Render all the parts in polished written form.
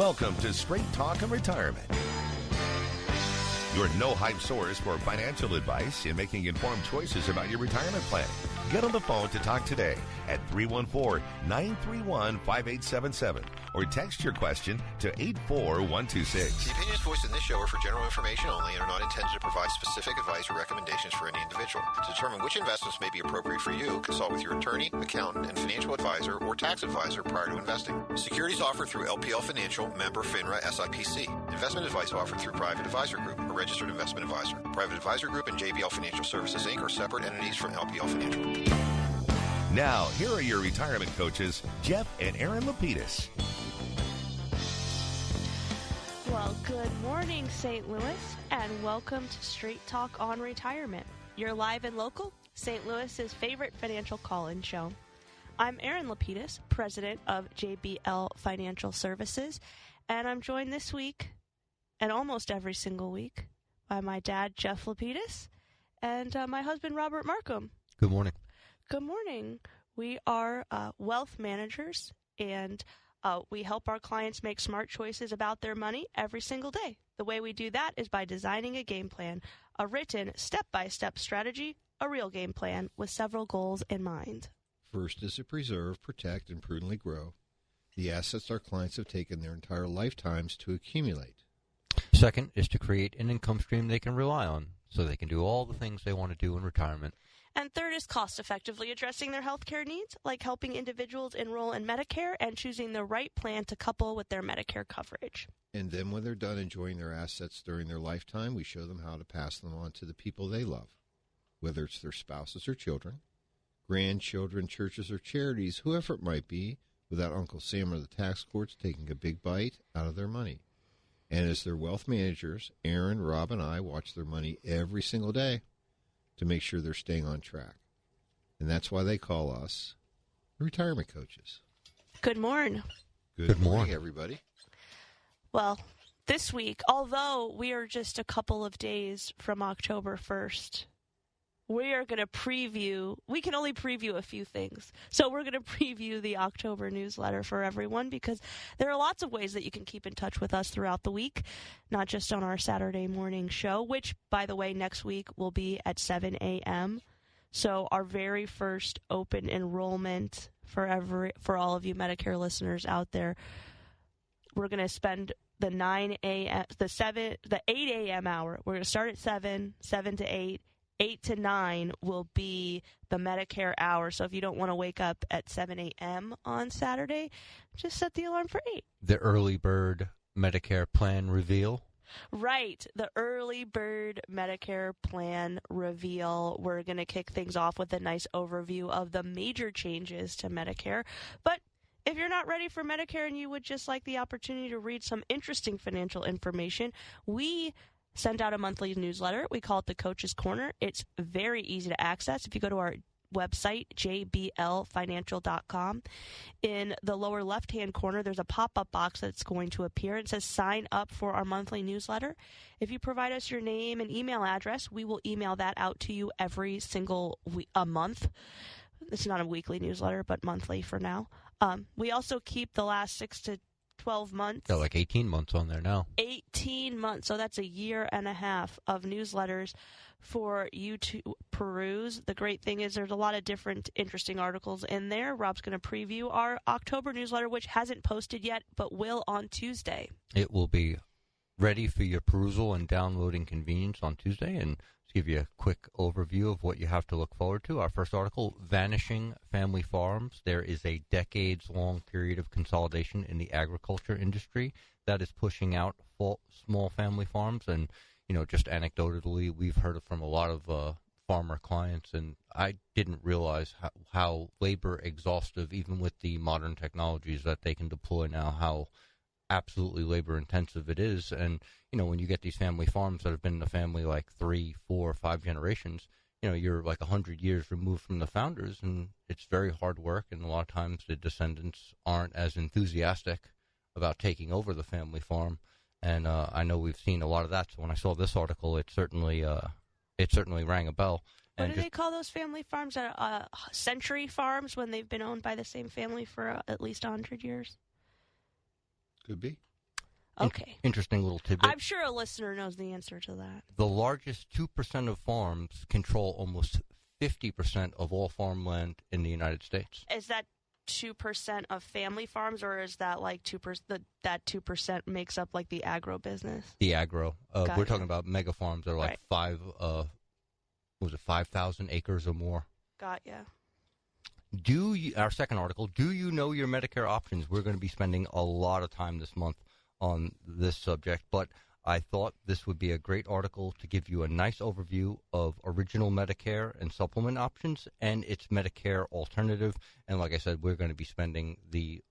Welcome to Straight Talk and Retirement. Your no-hype source for financial advice in making informed choices about your retirement plan. Get on the phone to talk today at 314-931-5877 or text your question to 84126. The opinions voiced in this show are for general information only and are not intended to provide specific advice or recommendations for any individual. To determine which investments may be appropriate for you, consult with your attorney, accountant, and financial advisor or tax advisor prior to investing. Securities offered through LPL Financial, member FINRA SIPC. Investment advice offered through Private Advisor Group, a registered investment advisor. Private Advisor Group and JBL Financial Services, Inc. are separate entities from LPL Financial. Now, here are your retirement coaches, Jeff and Erin Lapidus. Well, good morning, St. Louis, and welcome to Straight Talk on Retirement, your live and local St. Louis's favorite financial call-in show. I'm Erin Lapidus, president of JBL Financial Services, and I'm joined this week, and almost every single week, by my dad, Jeff Lapidus, and my husband, Robert Markham. Good morning. Good morning. We are wealth managers, and we help our clients make smart choices about their money every single day. The way we do that is by designing a game plan, a written step-by-step strategy, a real game plan with several goals in mind. First is to preserve, protect, and prudently grow the assets our clients have taken their entire lifetimes to accumulate. Second is to create an income stream they can rely on so they can do all the things they want to do in retirement. And third is cost-effectively addressing their health care needs, like helping individuals enroll in Medicare and choosing the right plan to couple with their Medicare coverage. And then when they're done enjoying their assets during their lifetime, we show them how to pass them on to the people they love, whether it's their spouses or children, grandchildren, churches, or charities, whoever it might be, without Uncle Sam or the tax courts taking a big bite out of their money. And as their wealth managers, Erin, Rob, and I watch their money every single day to make sure they're staying on track. And that's why they call us retirement coaches. Good morning. Good morning, everybody. Well, this week, although we are just a couple of days from October 1st, we are going to preview, we can only preview a few things. So we're going to preview the October newsletter for everyone because there are lots of ways that you can keep in touch with us throughout the week, not just on our Saturday morning show, which, by the way, next week will be at 7 a.m. So our very first open enrollment for all of you Medicare listeners out there, we're going to spend the 8 a.m. hour. We're going to start at 7 to 8. 8 to 9 will be the Medicare hour. So if you don't want to wake up at 7 a.m. on Saturday, just set the alarm for 8. The early bird Medicare plan reveal. Right. The early bird Medicare plan reveal. We're going to kick things off with a nice overview of the major changes to Medicare. But if you're not ready for Medicare and you would just like the opportunity to read some interesting financial information, we send out a monthly newsletter. We call it the Coach's Corner. It's very easy to access. If you go to our website, jblfinancial.com, in the lower left-hand corner, there's a pop-up box that's going to appear. It says sign up for our monthly newsletter. If you provide us your name and email address, we will email that out to you every single month. It's not a weekly newsletter, but monthly for now. We also keep the last 6 to 12 months. Got like 18 months on there now. 18 months. So that's a year and a half of newsletters for you to peruse. The great thing is there's a lot of different interesting articles in there. Rob's going to preview our October newsletter, which hasn't posted yet, but will on Tuesday. It will be ready for your perusal and downloading convenience on Tuesday. And to give you a quick overview of what you have to look forward to, our first article, Vanishing Family Farms. There is a decades-long period of consolidation in the agriculture industry that is pushing out small family farms. And, you know, just anecdotally, we've heard it from a lot of farmer clients, and I didn't realize how labor exhaustive, even with the modern technologies that they can deploy now, how absolutely labor intensive it is. And, you know, when you get these family farms that have been in the family like 3, 4, 5 generations, you know, you're like 100 years removed from the founders, and it's very hard work. And a lot of times the descendants aren't as enthusiastic about taking over the family farm. And I know we've seen a lot of that. So when I saw this article, it certainly rang a bell. What do they call those family farms? Century farms, when they've been owned by the same family for at least 100 years? Could be. Okay. Interesting little tidbit. I'm sure a listener knows the answer to that. The largest 2% of farms control almost 50% of all farmland in the United States. Is that 2% of family farms, or is that like 2%? That 2% makes up like the agro business. The agro. We're talking about mega farms that are like Right. 5,000 acres or more. Got ya. Our second article, do you know your Medicare options? We're going to be spending a lot of time this month on this subject, but I thought this would be a great article to give you a nice overview of original Medicare and supplement options and its Medicare alternative. And like I said, we're going to be spending the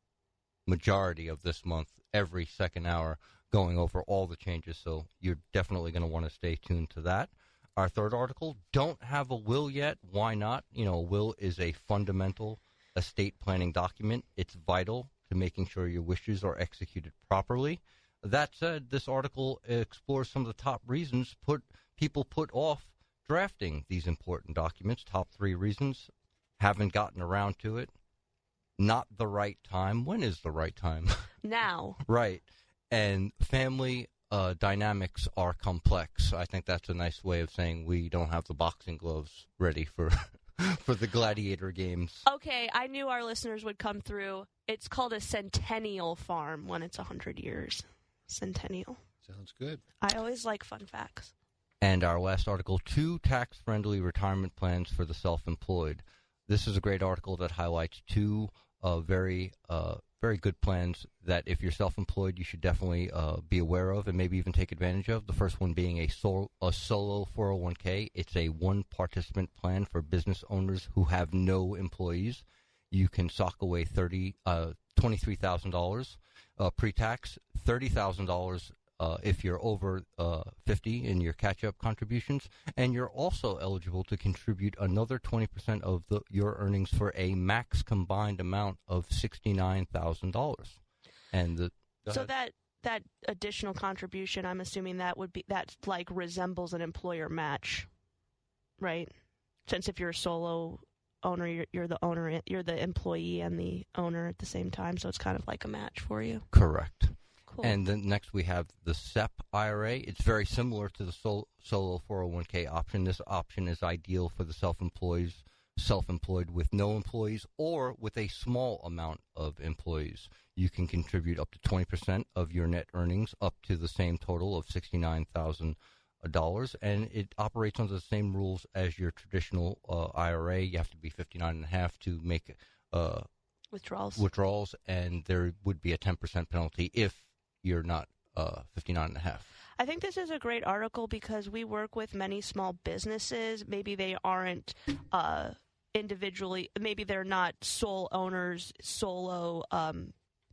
majority of this month, every second hour, going over all the changes. So you're definitely going to want to stay tuned to that. Our third article, don't have a will yet. Why not? A will is a fundamental estate planning document. It's vital to making sure your wishes are executed properly. That said, this article explores some of the top reasons people put off drafting these important documents. Top 3 reasons: haven't gotten around to it, not the right time. When is the right time? Now. Right. And family dynamics are complex. I think that's a nice way of saying we don't have the boxing gloves ready for for the gladiator games. Okay, I knew our listeners would come through. It's called a centennial farm when it's 100 years. Centennial. Sounds good. I always like fun facts. And our last article, 2 tax-friendly retirement plans for the self-employed. This is a great article that highlights 2 very good plans that if you're self-employed, you should definitely be aware of and maybe even take advantage of. The first one being a solo 401k. It's a one-participant plan for business owners who have no employees. You can sock away $23,000 pre-tax, $30,000 if you're over 50 in your catch-up contributions, and you're also eligible to contribute another 20% of your earnings for a max combined amount of $69,000. And so that additional contribution, I'm assuming that like resembles an employer match, right? Since if you're a solo owner, you're the owner, you're the employee and the owner at the same time, so it's kind of like a match for you. Correct. Cool. And then next we have the SEP IRA. It's very similar to the solo 401k option. This option is ideal for the self-employed with no employees or with a small amount of employees. You can contribute up to 20% of your net earnings up to the same total of $69,000. And it operates under the same rules as your traditional IRA. You have to be 59 and a half to make withdrawals, and there would be a 10% penalty if you're not 59 and a half. I think this is a great article because we work with many small businesses. Maybe they aren't individually, maybe they're not sole owners, solo,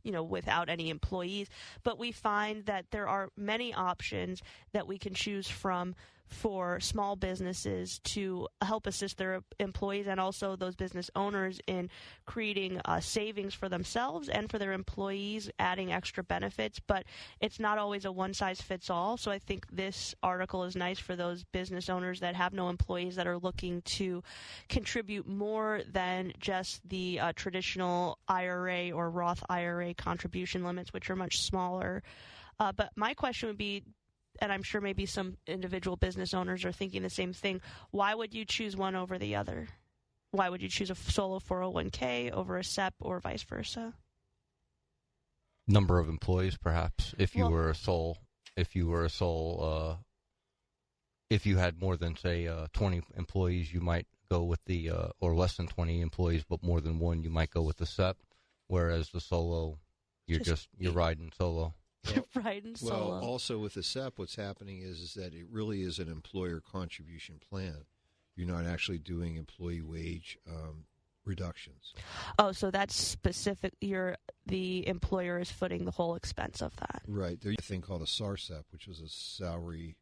without any employees. But we find that there are many options that we can choose from for small businesses to help assist their employees and also those business owners in creating savings for themselves and for their employees, adding extra benefits. But it's not always a one-size-fits-all. So I think this article is nice for those business owners that have no employees that are looking to contribute more than just the traditional IRA or Roth IRA contribution limits, which are much smaller. But my question would be, and I'm sure maybe some individual business owners are thinking the same thing, why would you choose one over the other? Why would you choose a solo 401k over a SEP or vice versa? Number of employees, perhaps. If you had more than, say, 20 employees, you might go with the, or less than 20 employees, but more than one, you might go with the SEP, whereas the solo, you're riding solo. Well, also with the SEP, what's happening is that it really is an employer contribution plan. You're not actually doing employee wage reductions. Oh, so that's specific. The employer is footing the whole expense of that. Right. There's a thing called a SARSEP, which is a salary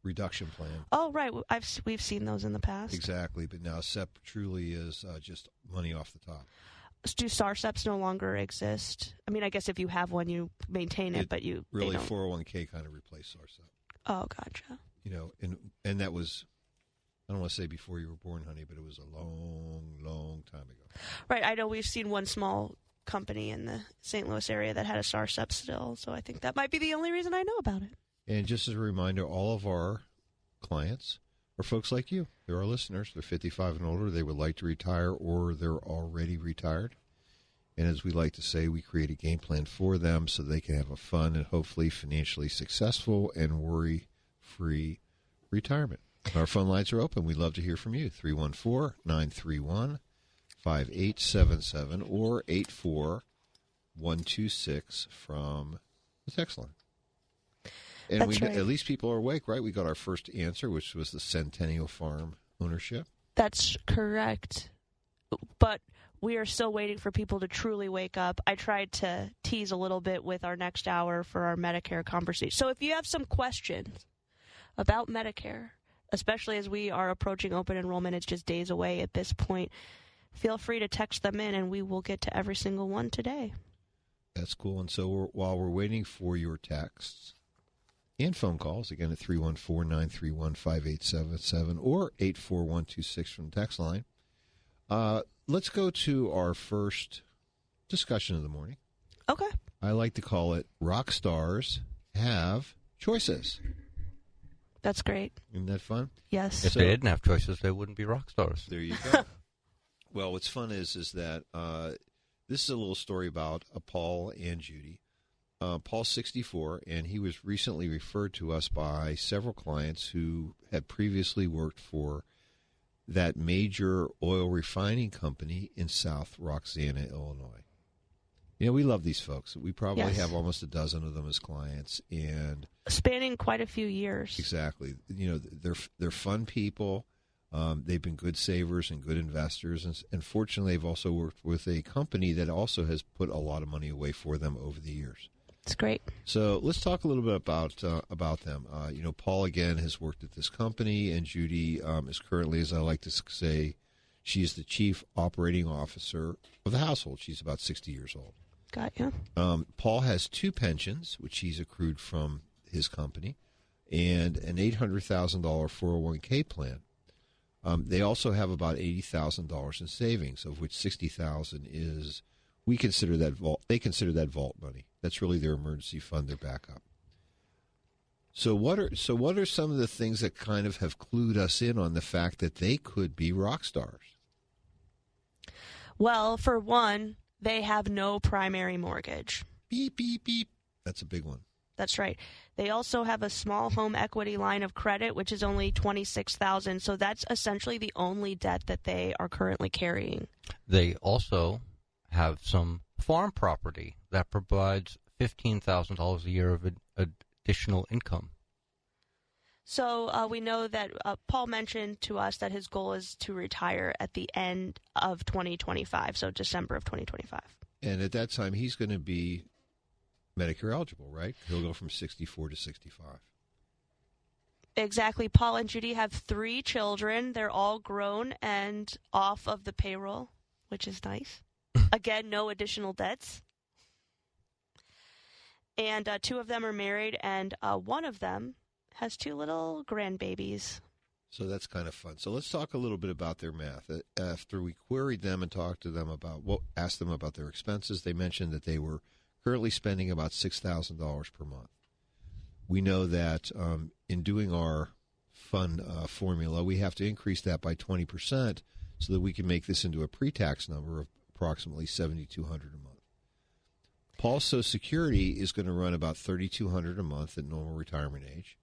reduction plan. Oh, right. We've seen those in the past. Exactly. But now SEP truly is just money off the top. Do SARSEPs no longer exist? I mean, I guess if you have one, you maintain it, but you really 401k kind of replaced SARSEP. Oh, gotcha. And that was, I don't want to say before you were born, honey, but it was a long, long time ago. Right. I know we've seen one small company in the St. Louis area that had a SAR sub still, so I think that might be the only reason I know about it. And just as a reminder, all of our clients are folks like you. They're our listeners. They're 55 and older. They would like to retire, or they're already retired. And as we like to say, we create a game plan for them so they can have a fun and hopefully financially successful and worry-free retirement. Our phone lines are open. We'd love to hear from you. 314-931-5877 or 84126 from the text line. And That's right. At least people are awake, right? We got our first answer, which was the Centennial Farm ownership. That's correct. But we are still waiting for people to truly wake up. I tried to tease a little bit with our next hour for our Medicare conversation. So if you have some questions about Medicare, especially as we are approaching open enrollment, it's just days away at this point, feel free to text them in, and we will get to every single one today. That's cool. And so while we're waiting for your texts and phone calls, again at 314-931-5877 or 84126 from the text line, let's go to our first discussion of the morning. Okay. I like to call it Rock Stars Have Choices. That's great. Isn't that fun? Yes. If they didn't have choices, they wouldn't be rock stars. There you go. Well, what's fun is that this is a little story about Paul and Judy. Paul's 64, and he was recently referred to us by several clients who had previously worked for that major oil refining company in South Roxana, Illinois. You know, we love these folks. We probably have almost a dozen of them as clients, and spanning quite a few years. Exactly. You know, they're fun people. They've been good savers and good investors, and fortunately, they've also worked with a company that also has put a lot of money away for them over the years. It's great. So let's talk a little bit about them. You know, Paul again has worked at this company, and Judy is currently, as I like to say, she's the chief operating officer of the household. She's about 60 years old. Got you. Paul has 2 pensions, which he's accrued from his company, and an $800,000 401k plan. They also have about $80,000 in savings, of which $60,000 is they consider that vault money. That's really their emergency fund, their backup. So what are some of the things that kind of have clued us in on the fact that they could be rock stars? Well, for one, they have no primary mortgage. Beep, beep, beep. That's a big one. That's right. They also have a small home equity line of credit, which is only $26,000. So that's essentially the only debt that they are currently carrying. They also have some farm property that provides $15,000 a year of additional income. So we know that Paul mentioned to us that his goal is to retire at the end of 2025, so December of 2025. And at that time, he's going to be Medicare eligible, right? He'll go from 64 to 65. Exactly. Paul and Judy have 3 children. They're all grown and off of the payroll, which is nice. Again, no additional debts. And 2 of them are married, and one of them has 2 little grandbabies. So that's kind of fun. So let's talk a little bit about their math. After we queried them and talked to them asked them about their expenses, they mentioned that they were currently spending about $6,000 per month. We know that in doing our fun formula, we have to increase that by 20% so that we can make this into a pre-tax number of approximately $7,200 a month. Paul's Social Security is going to run about $3,200 a month at normal retirement age.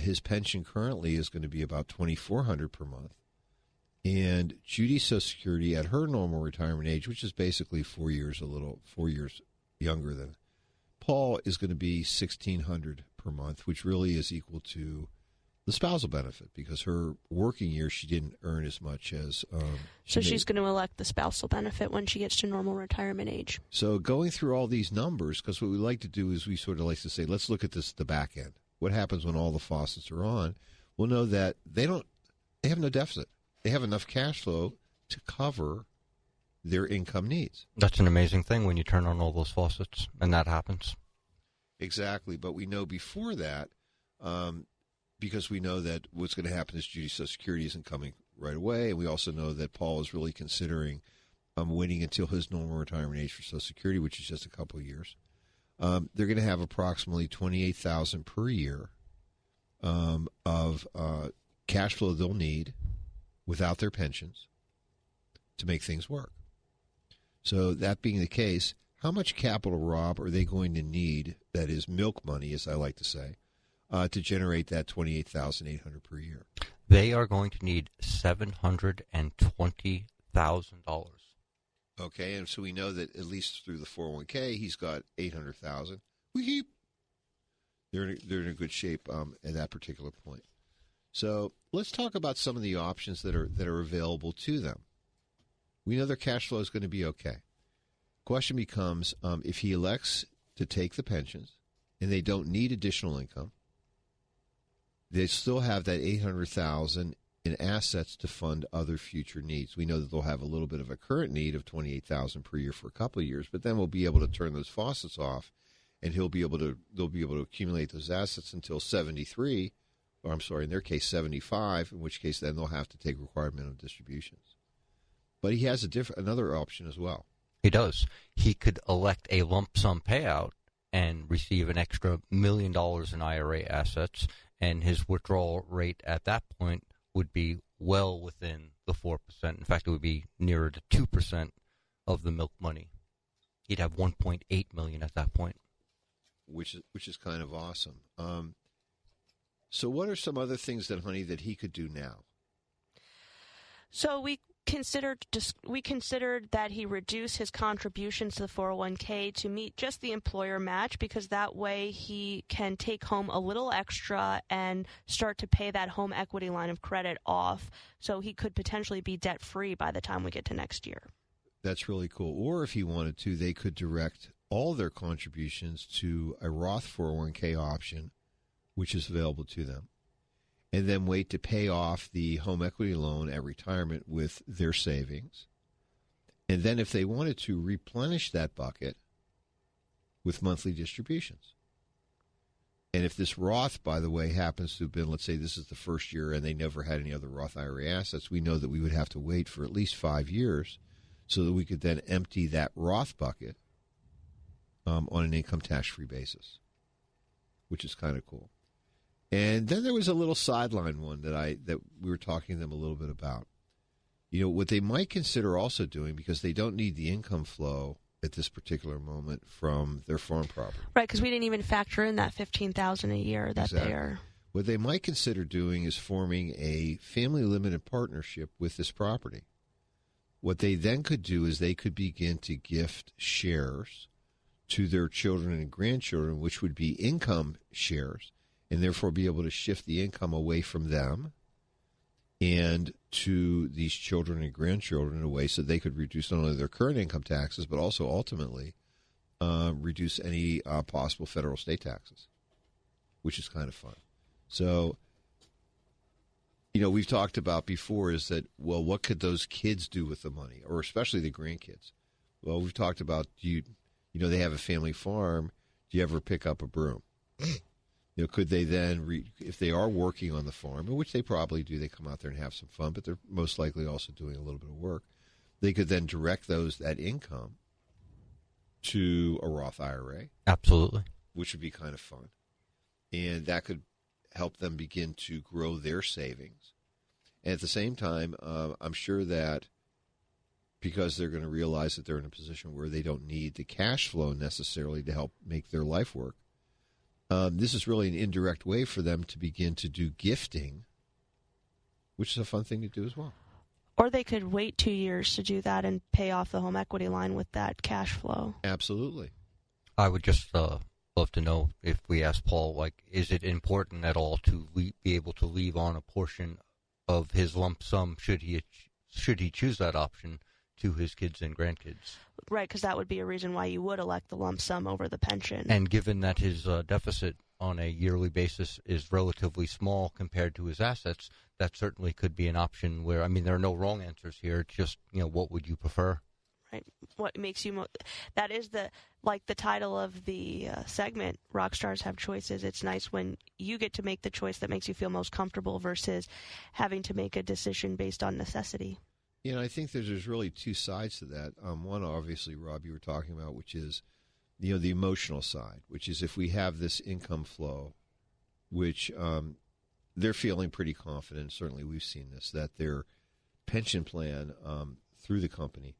His pension currently is going to be about $2,400 per month. And Judy's Social Security at her normal retirement age, which is basically 4 years younger than Paul, is going to be $1,600 per month, which really is equal to the spousal benefit because her working years she didn't earn as much as she's going to elect the spousal benefit when she gets to normal retirement age. So going through all these numbers, because what we like to do is we sort of like to say, let's look at the back end. What happens when all the faucets are on? We'll know that they have no deficit. They have enough cash flow to cover their income needs. That's an amazing thing when you turn on all those faucets, and that happens. Exactly, but we know before that, because we know that what's going to happen is Judy's Social Security isn't coming right away, and we also know that Paul is really considering waiting until his normal retirement age for Social Security, which is just a couple of years, they're going to have approximately $28,000 per year of cash flow they'll need without their pensions to make things work. So that being the case, how much capital, Rob, are they going to need, that is milk money, as I like to say, to generate that $28,800 per year? They are going to need $720,000. Okay, and so we know that at least through the 401k, he's got $800,000. They're in a good shape at that particular point. So let's talk about some of the options that are available to them. We know their cash flow is going to be okay. Question becomes, if he elects to take the pensions and they don't need additional income, they still have that $800,000 in assets to fund other future needs. We know that they'll have a little bit of a current need of $28,000 per year for a couple of years, but then we'll be able to turn those faucets off, and they'll be able to accumulate those assets until 73, or I'm sorry, in their case 75, in which case then they'll have to take required minimum distributions. But he has another option as well. He does. He could elect a lump sum payout and receive an extra $1 million in IRA assets, and his withdrawal rate at that point would be well within the 4%. In fact, it would be nearer to 2% of the milk money. He'd have $1.8 million at that point, which is kind of awesome. So, what are some other things that he could do now? So we considered that he reduce his contributions to the 401k to meet just the employer match, because that way he can take home a little extra and start to pay that home equity line of credit off, so he could potentially be debt-free by the time we get to next year. That's really cool. Or if he wanted to, they could direct all their contributions to a Roth 401k option, which is available to them, and then wait to pay off the home equity loan at retirement with their savings. And then if they wanted to, replenish that bucket with monthly distributions. And if this Roth, by the way, happens to have been, let's say this is the first year and they never had any other Roth IRA assets, we know that we would have to wait for at least 5 years so that we could then empty that Roth bucket on an income tax-free basis, which is kind of cool. And then there was a little sideline one that we were talking to them a little bit about. You know, what they might consider also doing, because they don't need the income flow at this particular moment from their farm property. Right, because we didn't even factor in that $15,000 a year that Exactly. they are. What they might consider doing is forming a family limited partnership with this property. What they then could do is they could begin to gift shares to their children and grandchildren, which would be income shares, and therefore be able to shift the income away from them and to these children and grandchildren in a way so they could reduce not only their current income taxes, but also ultimately reduce any possible federal state taxes, which is kind of fun. So, you know, we've talked about before is that, well, what could those kids do with the money, or especially the grandkids? Well, we've talked about, you know, they have a family farm. Do you ever pick up a broom? You know, could they then, if they are working on the farm, which they probably do, they come out there and have some fun, but they're most likely also doing a little bit of work. They could then direct that income to a Roth IRA. Absolutely. Which would be kind of fun. And that could help them begin to grow their savings. And at the same time, I'm sure that because they're going to realize that they're in a position where they don't need the cash flow necessarily to help make their life work, this is really an indirect way for them to begin to do gifting, which is a fun thing to do as well. Or they could wait 2 years to do that and pay off the home equity line with that cash flow. Absolutely. I would just love to know, if we ask Paul, like, is it important at all to be able to leave on a portion of his lump sum, should he choose that option, to his kids and grandkids? Right, because that would be a reason why you would elect the lump sum over the pension. And given that his deficit on a yearly basis is relatively small compared to his assets, that certainly could be an option where, I mean, there are no wrong answers here. It's just, you know, what would you prefer? Right. What makes you that is the title of the segment, Rock Stars Have Choices. It's nice when you get to make the choice that makes you feel most comfortable versus having to make a decision based on necessity. I think there's really two sides to that. One, obviously, Rob, you were talking about, which is, the emotional side, which is if we have this income flow, which they're feeling pretty confident, certainly we've seen this, that their pension plan through the company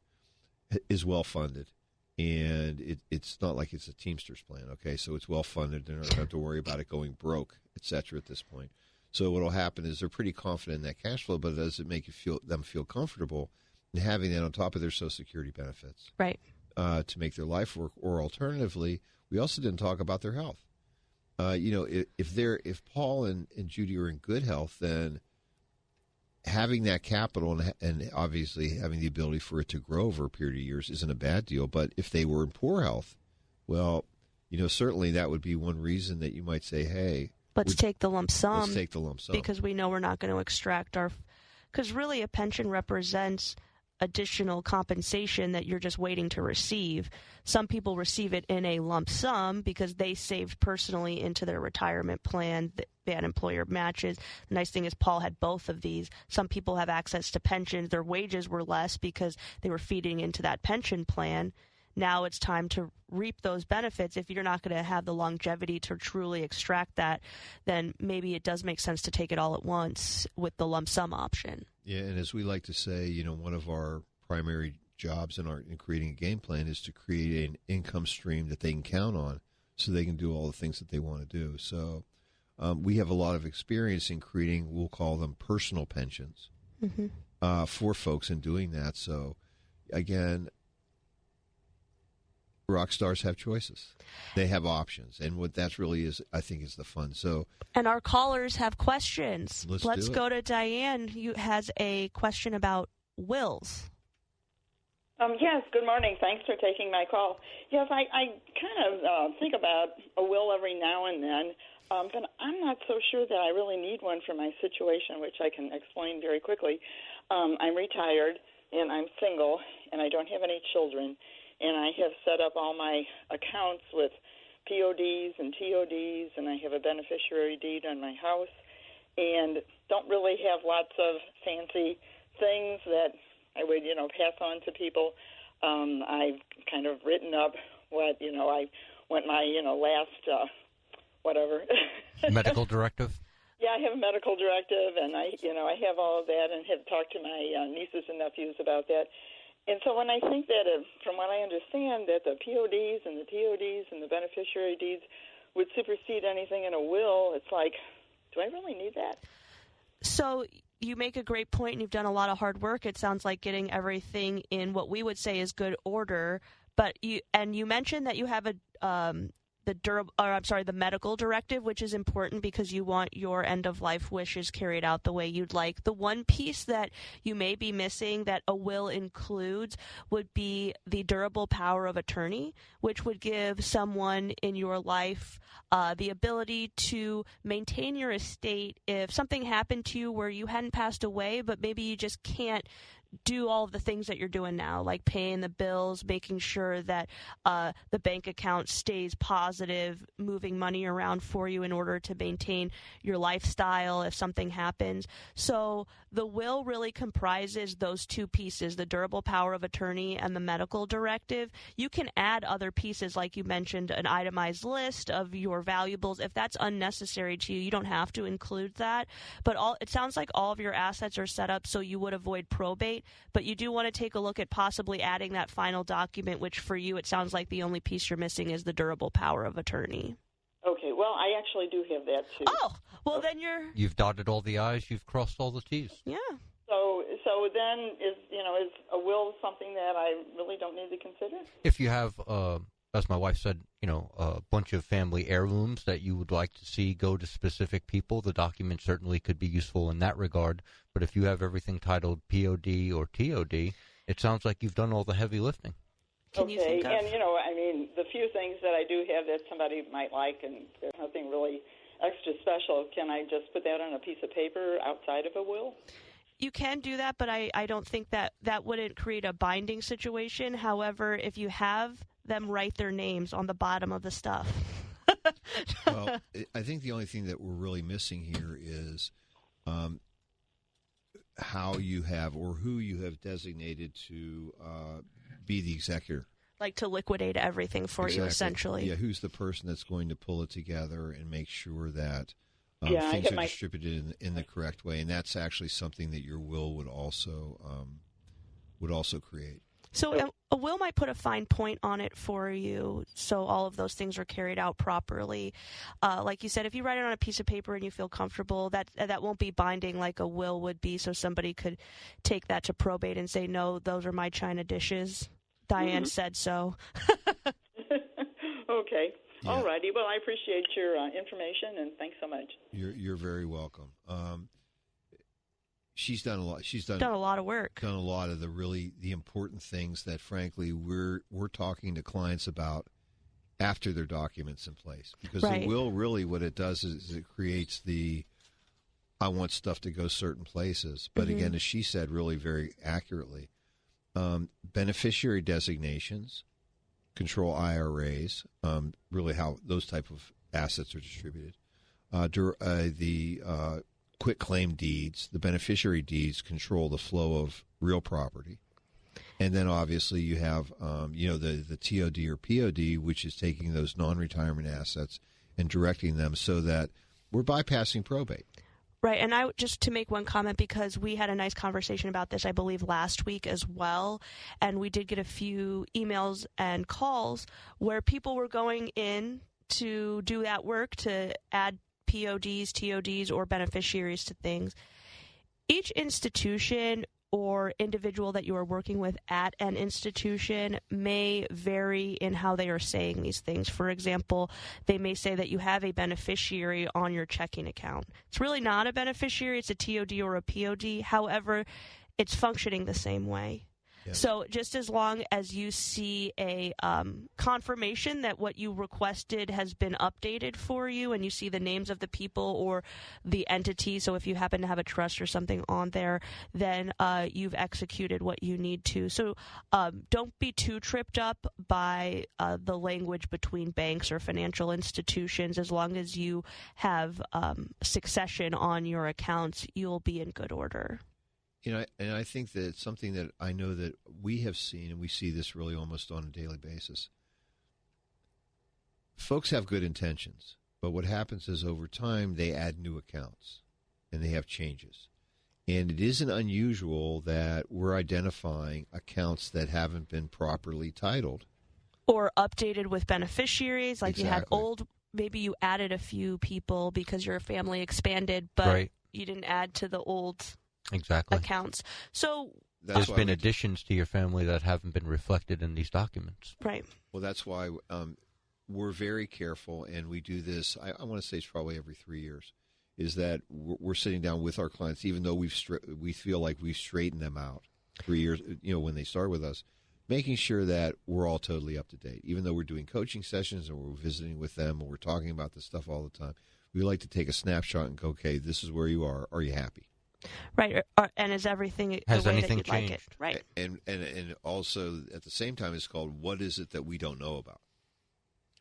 is well-funded. And it's not like it's a Teamsters plan, okay? So it's well-funded. They're not going to have to worry about it going broke, et cetera, at this point. So what will happen is they're pretty confident in that cash flow, but does it make them feel comfortable in having that on top of their Social Security benefits? Right. To make their life work, or alternatively, we also didn't talk about their health. If Paul and Judy are in good health, then having that capital and obviously having the ability for it to grow over a period of years isn't a bad deal. But if they were in poor health, well, certainly that would be one reason that you might say, hey, let's take the lump sum. Let's take the lump sum. Because we know we're not going to extract because really a pension represents additional compensation that you're just waiting to receive. Some people receive it in a lump sum because they saved personally into their retirement plan that employer matches. The nice thing is Paul had both of these. Some people have access to pensions. Their wages were less because they were feeding into that pension plan. Now it's time to reap those benefits. If you're not going to have the longevity to truly extract that, then maybe it does make sense to take it all at once with the lump sum option. Yeah, and as we like to say, one of our primary jobs in creating a game plan is to create an income stream that they can count on so they can do all the things that they want to do. So we have a lot of experience in creating, we'll call them personal pensions for folks in doing that. So, again, rock stars have choices. They have options. And what that really is, I think, is the fun. So, and our callers have questions. Let's go to Diane, who has a question about wills. Yes, good morning. Thanks for taking my call. Yes, I kind of think about a will every now and then, but I'm not so sure that I really need one for my situation, which I can explain very quickly. I'm retired, and I'm single, and I don't have any children. And I have set up all my accounts with PODs and TODs, and I have a beneficiary deed on my house, and don't really have lots of fancy things that I would, pass on to people. I've kind of written up what, I went my, last, whatever. Medical directive? Yeah, I have a medical directive, and I have all of that, and have talked to my nieces and nephews about that. And so when I think that, from what I understand, that the PODs and the TODs and the beneficiary deeds would supersede anything in a will, it's like, do I really need that? So you make a great point, and you've done a lot of hard work. It sounds like getting everything in what we would say is good order. But you mentioned that you have the medical directive, which is important because you want your end-of-life wishes carried out the way you'd like. The one piece that you may be missing that a will includes would be the durable power of attorney, which would give someone in your life the ability to maintain your estate if something happened to you where you hadn't passed away, but maybe you just can't do all of the things that you're doing now, like paying the bills, making sure that the bank account stays positive, moving money around for you in order to maintain your lifestyle if something happens. So the will really comprises those two pieces, the durable power of attorney and the medical directive. You can add other pieces, like you mentioned, an itemized list of your valuables. If that's unnecessary to you, you don't have to include that. But it sounds like all of your assets are set up so you would avoid probate. But you do want to take a look at possibly adding that final document, which for you it sounds like the only piece you're missing is the durable power of attorney. Okay, well, I actually do have that too. Oh, well then You've dotted all the I's, you've crossed all the T's. Yeah. So then is a will something that I really don't need to consider? If you have, as my wife said, a bunch of family heirlooms that you would like to see go to specific people, the document certainly could be useful in that regard. But if you have everything titled POD or TOD, it sounds like you've done all the heavy lifting. Can you think of? And the few things that I do have that somebody might like, and there's nothing really extra special, can I just put that on a piece of paper outside of a will? You can do that, but I don't think that wouldn't create a binding situation. However, if you have them write their names on the bottom of the stuff. Well, I think the only thing that we're really missing here is how you have or who you have designated to be the executor. Like to liquidate everything for you, essentially. Yeah, who's the person that's going to pull it together and make sure that things are distributed in the correct way, and that's actually something that your will would also create. So a will might put a fine point on it for you, so all of those things are carried out properly. Like you said, if you write it on a piece of paper and you feel comfortable, that won't be binding like a will would be, so somebody could take that to probate and say, no, those are my china dishes. Diane said so. Okay. Yeah. All righty. Well, I appreciate your information, and thanks so much. You're very welcome. She's done a lot. She's done a lot of work. Done a lot of the important things that, frankly, we're talking to clients about after their documents in place. Because the will, really, what it does is it creates I want stuff to go certain places. But again, as she said, really very accurately, beneficiary designations, control IRAs, really how those type of assets are distributed. The quit claim deeds, the beneficiary deeds control the flow of real property. And then obviously you have, the TOD or POD, which is taking those non-retirement assets and directing them so that we're bypassing probate. Right, and just to make one comment, because we had a nice conversation about this, I believe, last week as well, and we did get a few emails and calls where people were going in to do that work to add PODs, TODs, or beneficiaries to things. Each institution or individual that you are working with at an institution may vary in how they are saying these things. For example, they may say that you have a beneficiary on your checking account. It's really not a beneficiary, it's a TOD or a POD. However, it's functioning the same way. Yeah. So just as long as you see a confirmation that what you requested has been updated for you and you see the names of the people or the entity, so if you happen to have a trust or something on there, then you've executed what you need to. So don't be too tripped up by the language between banks or financial institutions. As long as you have succession on your accounts, you'll be in good order. And I think that it's something that I know that we have seen, and we see this really almost on a daily basis. Folks have good intentions, but what happens is over time they add new accounts, and they have changes. And it isn't unusual that we're identifying accounts that haven't been properly titled. Or updated with beneficiaries, like you had maybe you added a few people because your family expanded, but you didn't add to the old accounts. So there's been additions to your family that haven't been reflected in these documents. Right. Well, that's why we're very careful, and we do this, I want to say it's probably every 3 years, is that we're sitting down with our clients, even though we feel like we've straightened them out 3 years, when they start with us, making sure that we're all totally up to date. Even though we're doing coaching sessions and we're visiting with them and we're talking about this stuff all the time, we like to take a snapshot and go, okay, this is where you are. Are you happy? Right, and is everything has the way anything that you'd changed? like it? Right, and also at the same time, it's called "What is it that we don't know about?"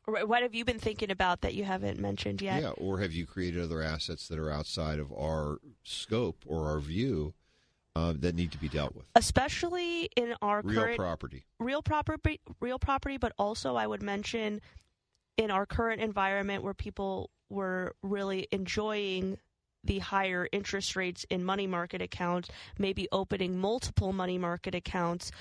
Right. What have you been thinking about that you haven't mentioned yet? Yeah, or have you created other assets that are outside of our scope or our view that need to be dealt with? Especially in our real property, but also I would mention in our current environment where people were really enjoying the higher interest rates in money market accounts, maybe opening multiple money market accounts.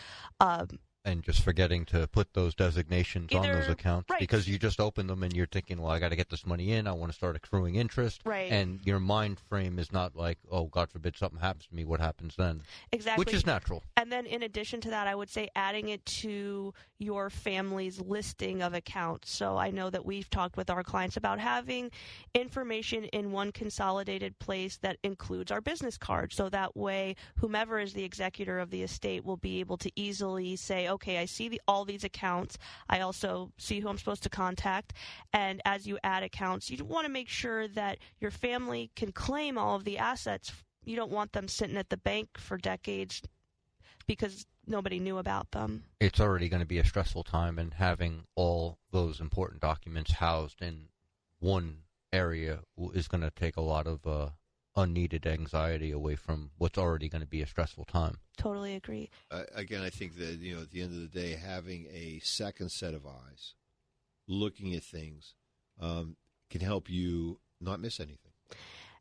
And just forgetting to put those designations on those accounts because you just open them and you're thinking, well, I got to get this money in. I want to start accruing interest. Right. And your mind frame is not like, oh, God forbid something happens to me. What happens then? Exactly. Which is natural. And then in addition to that, I would say adding it to your family's listing of accounts. So I know that we've talked with our clients about having information in one consolidated place that includes our business card. So that way, whomever is the executor of the estate will be able to easily say, okay, I see all these accounts. I also see who I'm supposed to contact. And as you add accounts, you want to make sure that your family can claim all of the assets. You don't want them sitting at the bank for decades because nobody knew about them. It's already going to be a stressful time, and having all those important documents housed in one area is going to take a lot of unneeded anxiety away from what's already going to be a stressful time. Totally agree. Again, I think that, at the end of the day, having a second set of eyes, looking at things, can help you not miss anything.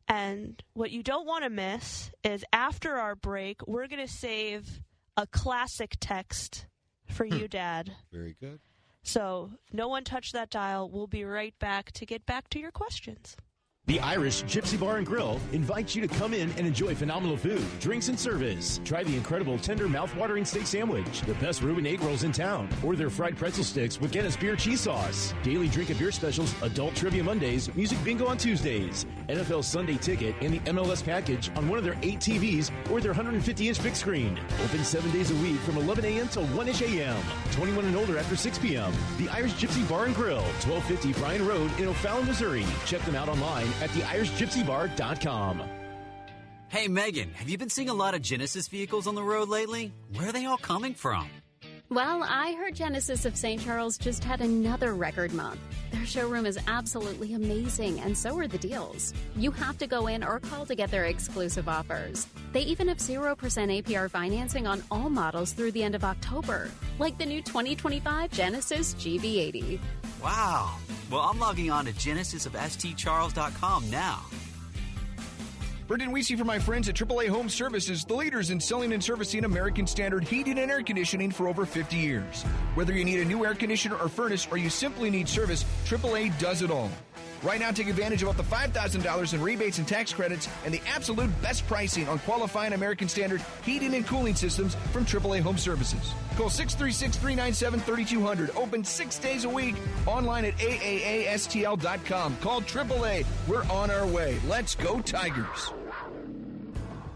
And what you don't want to miss is after our break, we're going to save a classic text for you, Dad. Very good. So no one touch that dial. We'll be right back to get back to your questions. The Irish Gypsy Bar and Grill invites you to come in and enjoy phenomenal food, drinks, and service. Try the incredible tender, mouth-watering steak sandwich, the best Reuben egg rolls in town, or their fried pretzel sticks with Guinness beer cheese sauce. Daily drink and beer specials, adult trivia Mondays, music bingo on Tuesdays, NFL Sunday ticket, and the MLS package on one of their 8 TVs or their 150-inch big screen. Open 7 days a week from 11 a.m. till 1-ish a.m. 21 and older after 6 p.m. The Irish Gypsy Bar and Grill, 1250 Bryan Road in O'Fallon, Missouri. Check them out online at theirishgypsybar.com. Hey, Megan, have you been seeing a lot of Genesis vehicles on the road lately? Where are they all coming from? Well, I heard Genesis of St. Charles just had another record month. Their showroom is absolutely amazing, and so are the deals. You have to go in or call to get their exclusive offers. They even have 0% APR financing on all models through the end of October, like the new 2025 Genesis GV80. Wow. Well, I'm logging on to genesisofstcharles.com now. Brendan Weesey for my friends at AAA Home Services, the leaders in selling and servicing American Standard heating and air conditioning for over 50 years. Whether you need a new air conditioner or furnace or you simply need service, AAA does it all. Right now, take advantage of up to $5,000 in rebates and tax credits and the absolute best pricing on qualifying American Standard heating and cooling systems from AAA Home Services. Call 636-397-3200. Open 6 days a week. Online at AAASTL.com. Call AAA. We're on our way. Let's go Tigers.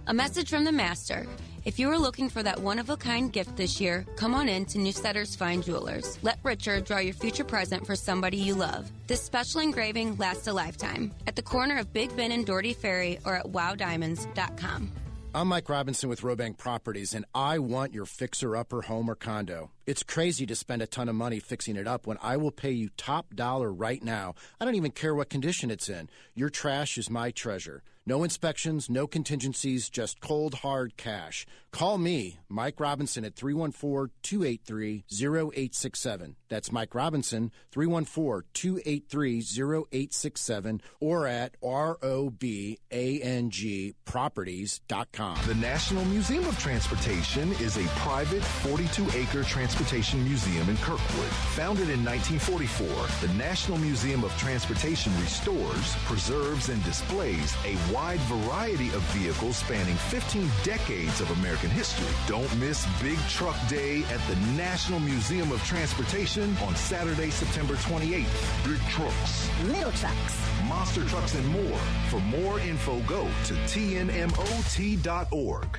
A message from the Master. If you are looking for that one-of-a-kind gift this year, come on in to Newsletter's Fine Jewelers. Let Richard draw your future present for somebody you love. This special engraving lasts a lifetime. At the corner of Big Ben and Doherty Ferry or at wowdiamonds.com. I'm Mike Robinson with Robank Properties, and I want your fixer-upper home or condo. It's crazy to spend a ton of money fixing it up when I will pay you top dollar right now. I don't even care what condition it's in. Your trash is my treasure. No inspections, no contingencies, just cold, hard cash. Call me, Mike Robinson, at 314-283-0867. That's Mike Robinson, 314-283-0867, or at ROBANGproperties.com. The National Museum of Transportation is a private 42-acre transportation museum in Kirkwood. Founded in 1944, the National Museum of Transportation restores, preserves, and displays a wide variety of vehicles spanning 15 decades of American history. Don't miss Big Truck Day at the National Museum of Transportation on Saturday, September 28th. Big trucks, little trucks, monster trucks, and more. For more info, go to tnmot.org.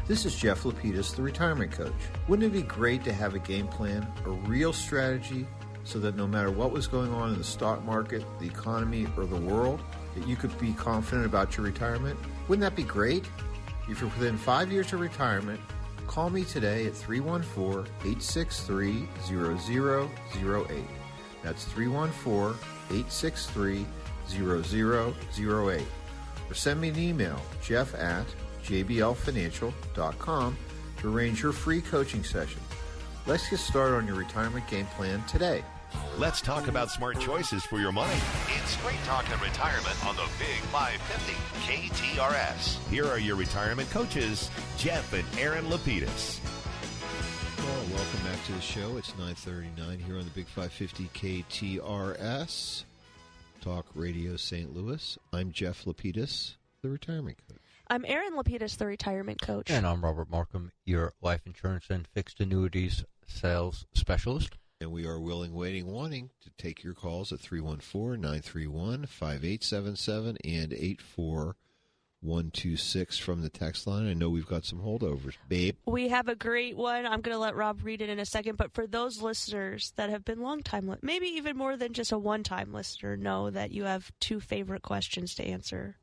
This is Jeff Lapidus, the retirement coach. Wouldn't it be great to have a game plan, a real strategy, so that no matter what was going on in the stock market, the economy, or the world, that you could be confident about your retirement? Wouldn't that be great? If you're within 5 years of retirement, call me today at 314-863-0008. That's 314-863-0008. Or send me an email, jeff@jblfinancial.com, to arrange your free coaching session. Let's get started on your retirement game plan today. Let's talk about smart choices for your money. It's Straight Talk and Retirement on the Big 550 KTRS. Here are your retirement coaches, Jeff and Erin Lapidus. Well, welcome back to the show. It's 9:39 here on the Big 550 KTRS. Talk Radio St. Louis. I'm Jeff Lapidus, the retirement coach. I'm Erin Lapidus, the retirement coach. And I'm Robert Markham, your life insurance and fixed annuities sales specialist. And we are willing, waiting, wanting to take your calls at 314-931-5877 and 84126 from the text line. I know we've got some holdovers, babe. We have a great one. I'm going to let Rob read it in a second. But for those listeners that have been long-time, maybe even more than just a one-time listener, know that you have two favorite questions to answer.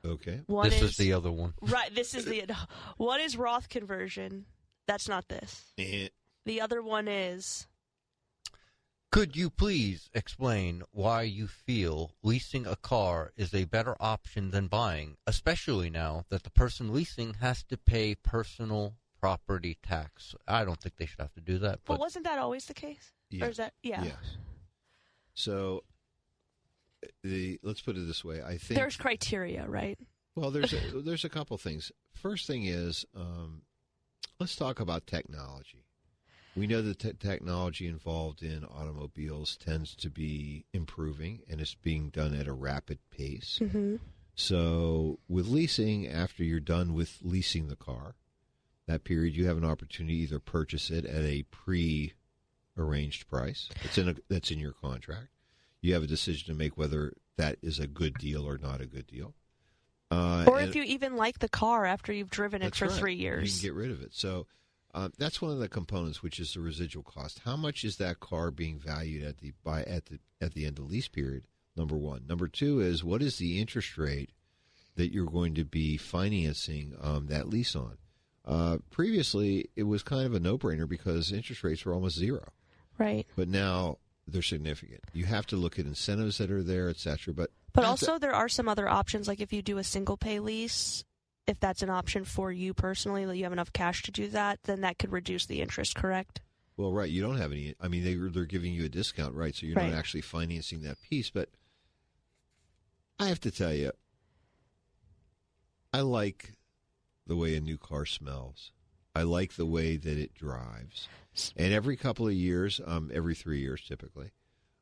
Okay. This is the other one. Right. This is the one is Roth conversion. That's not this. The other one is Could you please explain why you feel leasing a car is a better option than buying, especially now that the person leasing has to pay personal property tax? I don't think they should have to do that. But wasn't that always the case? Yeah. Or is that, yeah. Yes. So, let's put it this way. I think there's criteria, right? Well, there's a couple things. First thing is, let's talk about technology. We know that technology involved in automobiles tends to be improving, and it's being done at a rapid pace. Mm-hmm. So with leasing, after you're done with leasing the car, that period you have an opportunity to either purchase it at a pre-arranged price. That's in your contract. You have a decision to make whether that is a good deal or not a good deal. Or if you even like the car after you've driven it for 3 years. You can get rid of it. So that's one of the components, which is the residual cost. How much is that car being valued at the end of the lease period? Number one. Number two is, what is the interest rate that you're going to be financing that lease on? Previously, it was kind of a no-brainer because interest rates were almost zero. Right. But now they're significant. You have to look at incentives that are there, et cetera. But also there are some other options, like if you do a single-pay lease, if that's an option for you personally, that you have enough cash to do that, then that could reduce the interest, correct? Well, right. You don't have any. I mean, they're giving you a discount, right? So you're not actually financing that piece. But I have to tell you, I like the way a new car smells. I like the way that it drives. And every couple of years, every 3 years typically,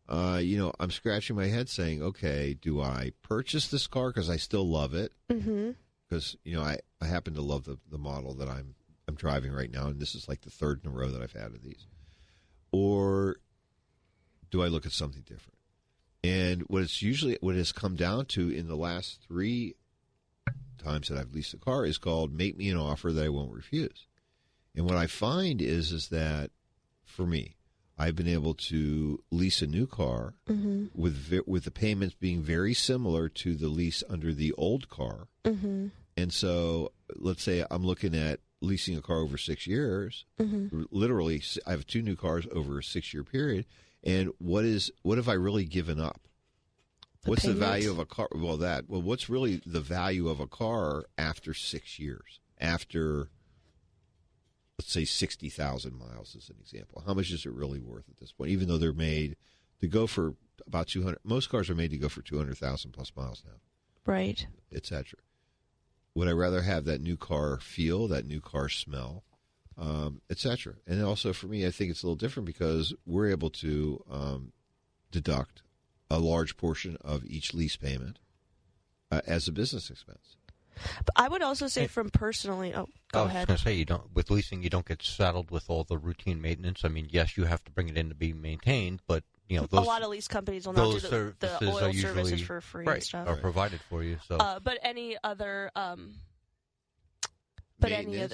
I'm scratching my head saying, okay, do I purchase this car because I still love it? Mm-hmm. Because, I happen to love the model that I'm driving right now, and this is like the third in a row that I've had of these. Or do I look at something different? And what has come down to in the last 3 times that I've leased a car is called make me an offer that I won't refuse. And what I find is that, for me, I've been able to lease a new car with the payments being very similar to the lease under the old car. Mm-hmm. And so let's say I'm looking at leasing a car over 6 years. Mm-hmm. Literally, I have 2 new cars over a 6-year period. And what have I really given up? What's the value of a car? What's really the value of a car after 6 years? After, let's say, 60,000 miles as an example. How much is it really worth at this point? Even though they're made to go for about 200, most cars are made to go for 200,000 plus miles now. Right. Et cetera. Would I rather have that new car feel, that new car smell, et cetera? And also for me, I think it's a little different because we're able to deduct a large portion of each lease payment as a business expense. But I would also say from personally, go ahead. I was going to say, with leasing, you don't get saddled with all the routine maintenance. I mean, yes, you have to bring it in to be maintained, but a lot of lease companies will not do the oil services for free and stuff. Are provided for you. So, but any other,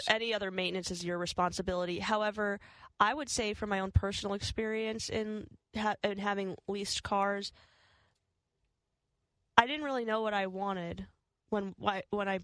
any other maintenance is your responsibility. However, I would say from my own personal experience in having leased cars, I didn't really know what I wanted when I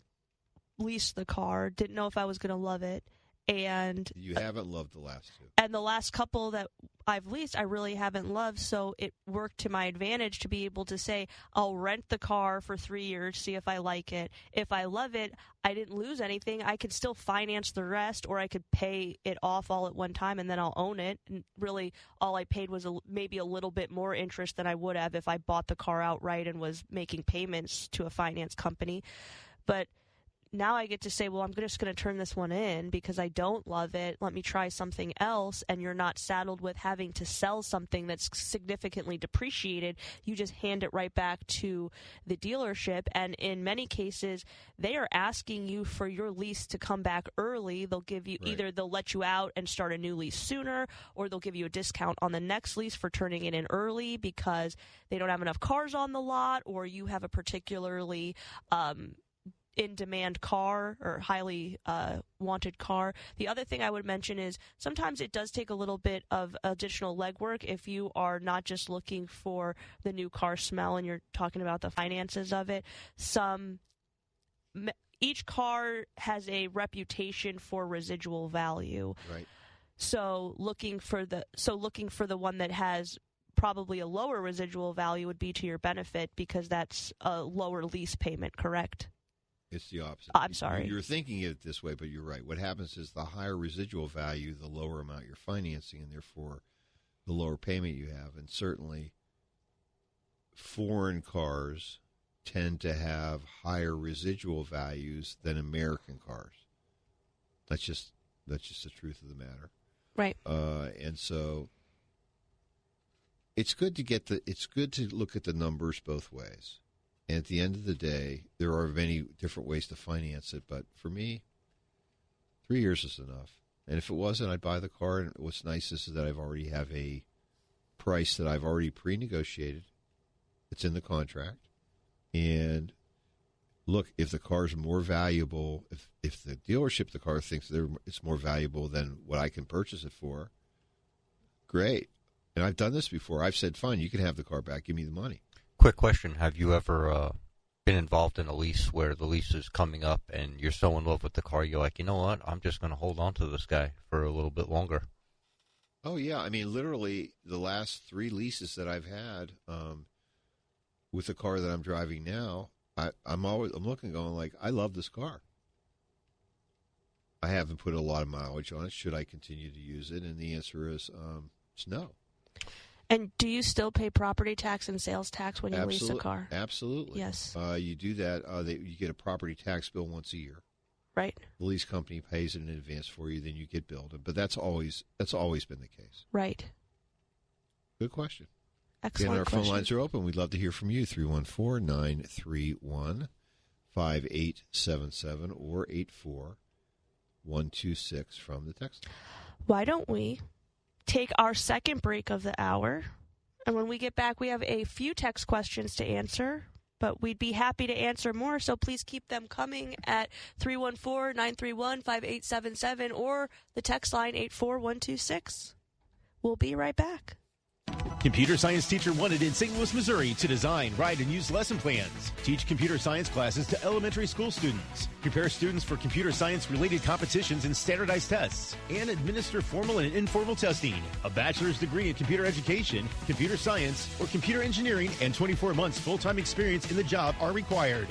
leased the car. Didn't know if I was going to love it. And you haven't loved the last 2. And the last couple that I've leased, I really haven't loved. So it worked to my advantage to be able to say, I'll rent the car for 3 years, see if I like it. If I love it, I didn't lose anything. I could still finance the rest, or I could pay it off all at one time, and then I'll own it. And really, all I paid was maybe a little bit more interest than I would have if I bought the car outright and was making payments to a finance company. But now I get to say, well, I'm just going to turn this one in because I don't love it. Let me try something else. And you're not saddled with having to sell something that's significantly depreciated. You just hand it right back to the dealership. And in many cases, they are asking you for your lease to come back early. They'll give you either they'll let you out and start a new lease sooner, or they'll give you a discount on the next lease for turning it in early because they don't have enough cars on the lot, or you have a particularly in-demand car or highly wanted car. The other thing I would mention is sometimes it does take a little bit of additional legwork if you are not just looking for the new car smell and you're talking about the finances of it. Each car has a reputation for residual value. Right. So looking for the one that has probably a lower residual value would be to your benefit because that's a lower lease payment, correct? It's the opposite. I'm sorry. You're thinking it this way, but you're right. What happens is the higher residual value, the lower amount you're financing, and therefore the lower payment you have. And certainly foreign cars tend to have higher residual values than American cars. That's just the truth of the matter. Right. And so it's good to look at the numbers both ways. And at the end of the day, there are many different ways to finance it. But for me, 3 years is enough. And if it wasn't, I'd buy the car. And what's nice is that I've already have a price that I've already pre-negotiated. It's in the contract. And look, if the car is more valuable, if the dealership, the car thinks it's more valuable than what I can purchase it for, great. And I've done this before. I've said, fine, you can have the car back. Give me the money. Quick question. Have you ever been involved in a lease where the lease is coming up and you're so in love with the car, you're like, you know what, I'm just going to hold on to this guy for a little bit longer? Oh, yeah. I mean, literally the last 3 leases that I've had with the car that I'm driving now, I'm looking going like, I love this car. I haven't put a lot of mileage on it. Should I continue to use it? And the answer is no. And do you still pay property tax and sales tax when you lease a car? Absolutely. Yes. You do that. You get a property tax bill once a year. Right. The lease company pays it in advance for you, then you get billed. But that's always been the case. Right. Good question. Excellent Again, our question. phone lines are open. We'd love to hear from you. 314-931-5877 or 84126 from the text. Why don't we take our second break of the hour, and when we get back, we have a few text questions to answer, but we'd be happy to answer more, so please keep them coming at 314-931-5877 or the text line 84126. We'll be right back. Computer science teacher wanted in St. Louis, Missouri to design, write, and use lesson plans. Teach computer science classes to elementary school students. Prepare students for computer science-related competitions and standardized tests. And administer formal and informal testing. A bachelor's degree in computer education, computer science, or computer engineering, and 24 months full-time experience in the job are required.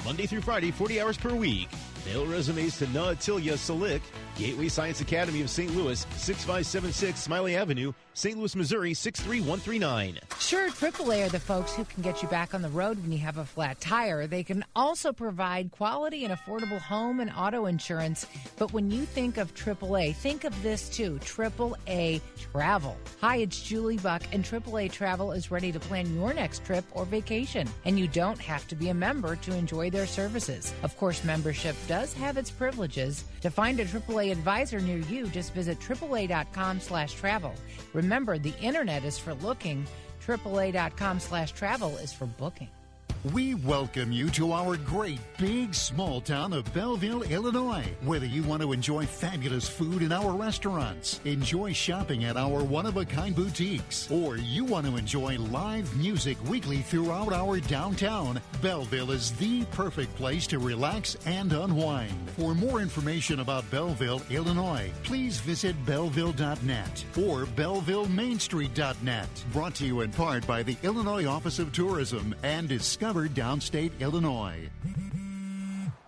Monday through Friday, 40 hours per week. Mail resumes to Naatilia Salik, Gateway Science Academy of St. Louis, 6576 Smiley Avenue, St. Louis, Missouri, 63139. Sure, AAA are the folks who can get you back on the road when you have a flat tire. They can also provide quality and affordable home and auto insurance. But when you think of AAA, think of this too, AAA Travel. Hi, it's Julie Buck, and AAA Travel is ready to plan your next trip or vacation. And you don't have to be a member to enjoy their services. Of course, membership does have its privileges. To find a AAA advisor near you, just visit AAA.com/travel. Remember, the internet is for looking. AAA.com/travel is for booking. We welcome you to our great big small town of Belleville, Illinois. Whether you want to enjoy fabulous food in our restaurants, enjoy shopping at our one-of-a-kind boutiques, or you want to enjoy live music weekly throughout our downtown, Belleville is the perfect place to relax and unwind. For more information about Belleville, Illinois, please visit belleville.net or bellevillemainstreet.net. Brought to you in part by the Illinois Office of Tourism and Discover Downstate Illinois.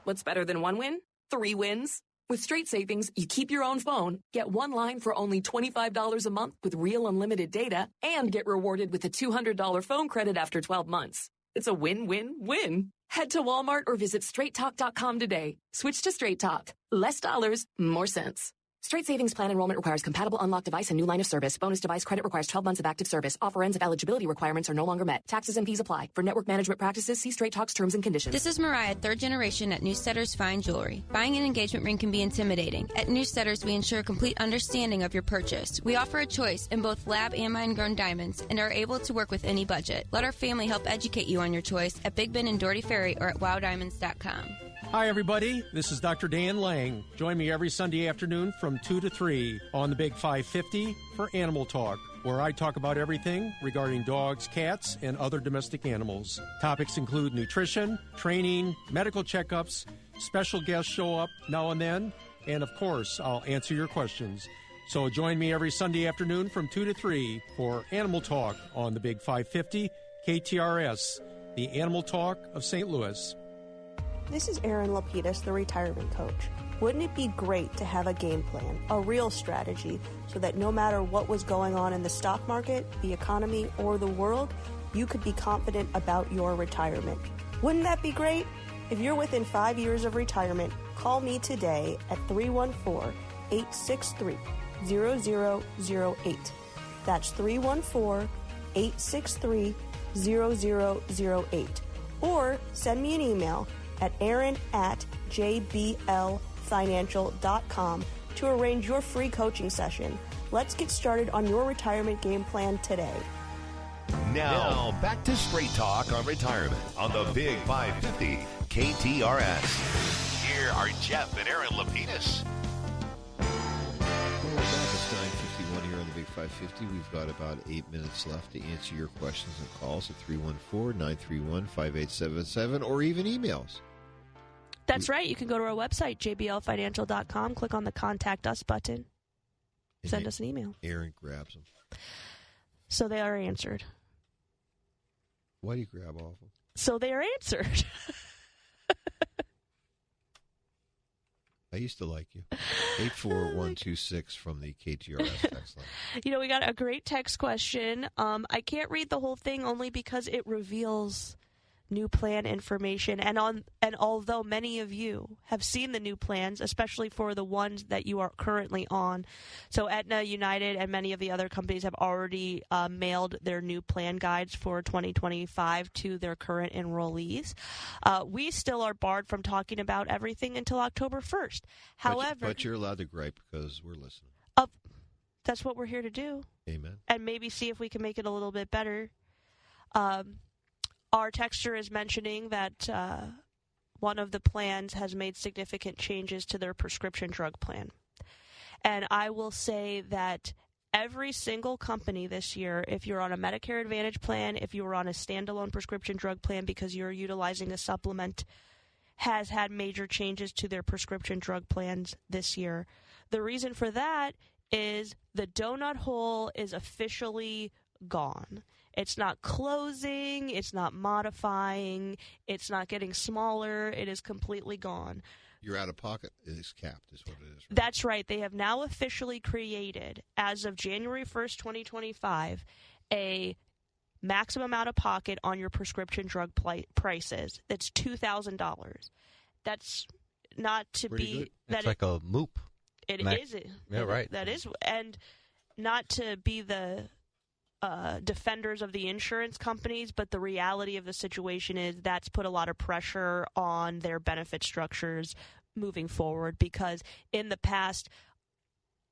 What's better than one win? 3 wins. With Straight Savings, you keep your own phone, get one line for only $25 a month with real unlimited data, and get rewarded with a $200 phone credit after 12 months. It's a win-win-win. Head to Walmart or visit straighttalk.com today. Switch to Straight Talk. Less dollars, more sense. Straight Savings Plan enrollment requires compatible unlocked device and new line of service. Bonus device credit requires 12 months of active service. Offer ends if eligibility requirements are no longer met. Taxes and fees apply. For network management practices, see Straight Talk's terms and conditions. This is Mariah, 3rd generation at Newstetter's Fine Jewelry. Buying an engagement ring can be intimidating. At Newstetter's, we ensure complete understanding of your purchase. We offer a choice in both lab and mine-grown diamonds and are able to work with any budget. Let our family help educate you on your choice at Big Ben and Doherty Ferry or at wowdiamonds.com. Hi, everybody. This is Dr. Dan Lang. Join me every Sunday afternoon from 2 to 3 on the Big 550 for Animal Talk, where I talk about everything regarding dogs, cats, and other domestic animals. Topics include nutrition, training, medical checkups, special guests show up now and then, and of course, I'll answer your questions. So join me every Sunday afternoon from 2 to 3 for Animal Talk on the Big 550 KTRS, the Animal Talk of St. Louis. This is Erin Lapidus, the retirement coach. Wouldn't it be great to have a game plan, a real strategy, so that no matter what was going on in the stock market, the economy, or the world, you could be confident about your retirement? Wouldn't that be great? If you're within 5 years of retirement, call me today at 314-863-0008. That's 314-863-0008. Or send me an email at aaron@jblfinancial.com to arrange your free coaching session. Let's get started on your retirement game plan today. Now, back to Straight Talk on Retirement on the Big 550 KTRS. Here are Jeff and Erin Lapidus. Well, we're back. It's 9:51 here on the Big 550. We've got about 8 minutes left to answer your questions and calls at 314-931-5877 or even emails. That's right. You can go to our website, jblfinancial.com, click on the Contact Us button, send us an email. Erin grabs them. So they are answered. Why do you grab all of them? So they are answered. I used to like you. 84126 from the KTRS text line. You know, we got a great text question. I can't read the whole thing only because it reveals new plan information, and although many of you have seen the new plans, especially for the ones that you are currently on, so Aetna, United, and many of the other companies have already mailed their new plan guides for 2025 to their current enrollees. We still are barred from talking about everything until October 1st. However, but you're allowed to gripe because we're listening. That's what we're here to do. Amen. And maybe see if we can make it a little bit better. Our texter is mentioning that one of the plans has made significant changes to their prescription drug plan. And I will say that every single company this year, if you're on a Medicare Advantage plan, if you were on a standalone prescription drug plan because you're utilizing a supplement, has had major changes to their prescription drug plans this year. The reason for that is the donut hole is officially gone. It's not closing, it's not modifying, it's not getting smaller, it is completely gone. Your out-of-pocket is capped, is what it is. Right? That's right. They have now officially created, as of January 1st, 2025, a maximum out-of-pocket on your prescription drug prices. That's $2,000. That's not to Pretty be... good. That's like a MOOP. It is. Yeah, right. That is. And not to be the... defenders of the insurance companies, but the reality of the situation is that's put a lot of pressure on their benefit structures moving forward, because in the past,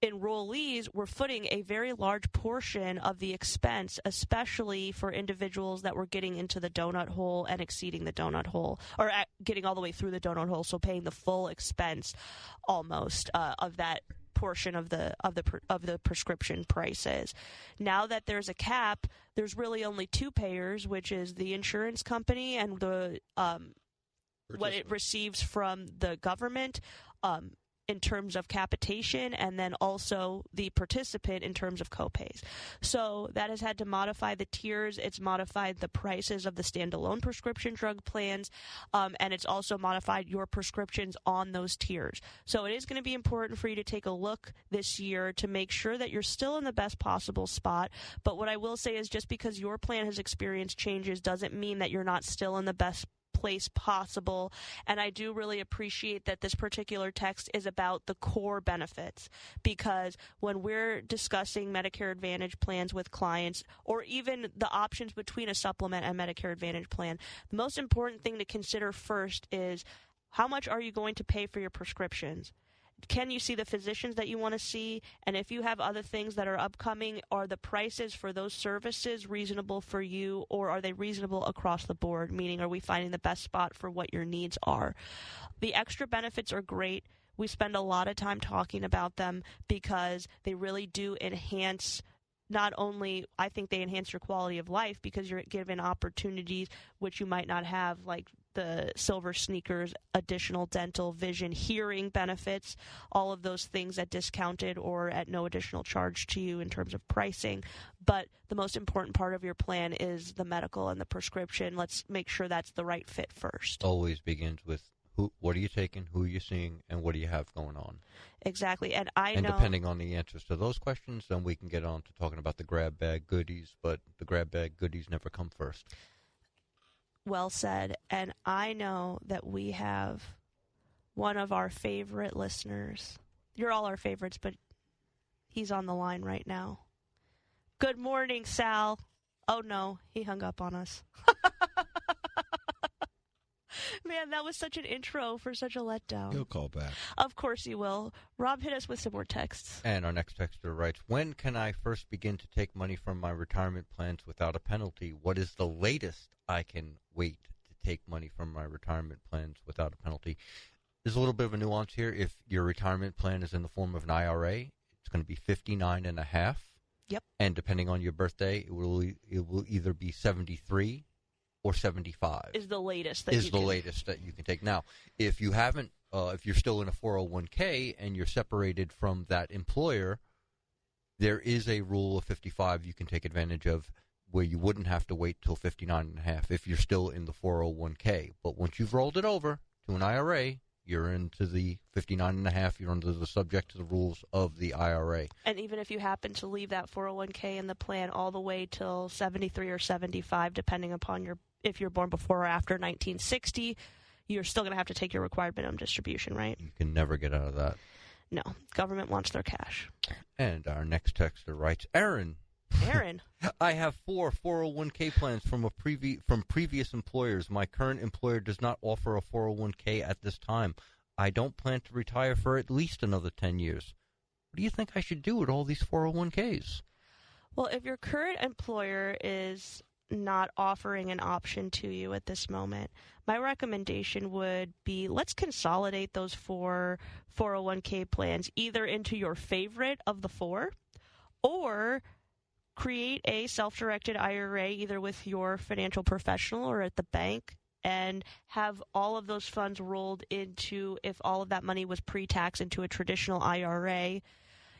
enrollees were footing a very large portion of the expense, especially for individuals that were getting into the donut hole and exceeding the donut hole, or getting all the way through the donut hole, so paying the full expense almost of that portion of the prescription prices. Now that there's a cap, there's really only two payers, which is the insurance company and the what it receives from the government in terms of capitation, and then also the participant in terms of copays. So that has had to modify the tiers. It's modified the prices of the standalone prescription drug plans, and it's also modified your prescriptions on those tiers. So it is going to be important for you to take a look this year to make sure that you're still in the best possible spot. But what I will say is, just because your plan has experienced changes doesn't mean that you're not still in the best place possible. And I do really appreciate that this particular text is about the core benefits, because when we're discussing Medicare Advantage plans with clients, or even the options between a supplement and Medicare Advantage plan, the most important thing to consider first is, how much are you going to pay for your prescriptions? Can you see the physicians that you want to see? And if you have other things that are upcoming, are the prices for those services reasonable for you, or are they reasonable across the board? Meaning, are we finding the best spot for what your needs are? The extra benefits are great. We spend a lot of time talking about them because they really do enhance. Not only, I think they enhance your quality of life, because you're given opportunities which you might not have, like the silver sneakers, additional dental, vision, hearing benefits, all of those things at discounted or at no additional charge to you in terms of pricing. But the most important part of your plan is the medical and the prescription. Let's make sure that's the right fit first. Always begins with what are you taking, who are you seeing, and what do you have going on? Exactly. And I know, depending on the answers to those questions, then we can get on to talking about the grab bag goodies, but the grab bag goodies never come first. Well said. And I know that we have one of our favorite listeners. You're all our favorites, but he's on the line right now. Good morning, Sal. Oh, no, he hung up on us. Man, that was such an intro for such a letdown. He'll call back. Of course he will. Rob, hit us with some more texts. And our next texter writes, when can I first begin to take money from my retirement plans without a penalty? What is the latest I can wait to take money from my retirement plans without a penalty? There's a little bit of a nuance here. If your retirement plan is in the form of an IRA, it's going to be 59.5. Yep. And depending on your birthday, it will either be 73 or 75 is the latest that you can take. Now, if you haven't, if you're still in a 401k and you're separated from that employer, there is a rule of 55 you can take advantage of where you wouldn't have to wait till 59.5 if you're still in the 401k. But once you've rolled it over to an IRA, you're into the 59.5. You're under the subject to the rules of the IRA. And even if you happen to leave that 401k in the plan all the way till 73 or 75, depending upon if you're born before or after 1960, you're still going to have to take your required minimum distribution, right? You can never get out of that. No. Government wants their cash. And our next texter writes, Aaron, I have 4 401k plans from previous employers. My current employer does not offer a 401k at this time. I don't plan to retire for at least another 10 years. What do you think I should do with all these 401ks? Well, if your current employer is not offering an option to you at this moment, my recommendation would be let's consolidate those 4 401k plans either into your favorite of the 4 or create a self-directed IRA either with your financial professional or at the bank and have all of those funds rolled into, if all of that money was pre-tax, into a traditional IRA.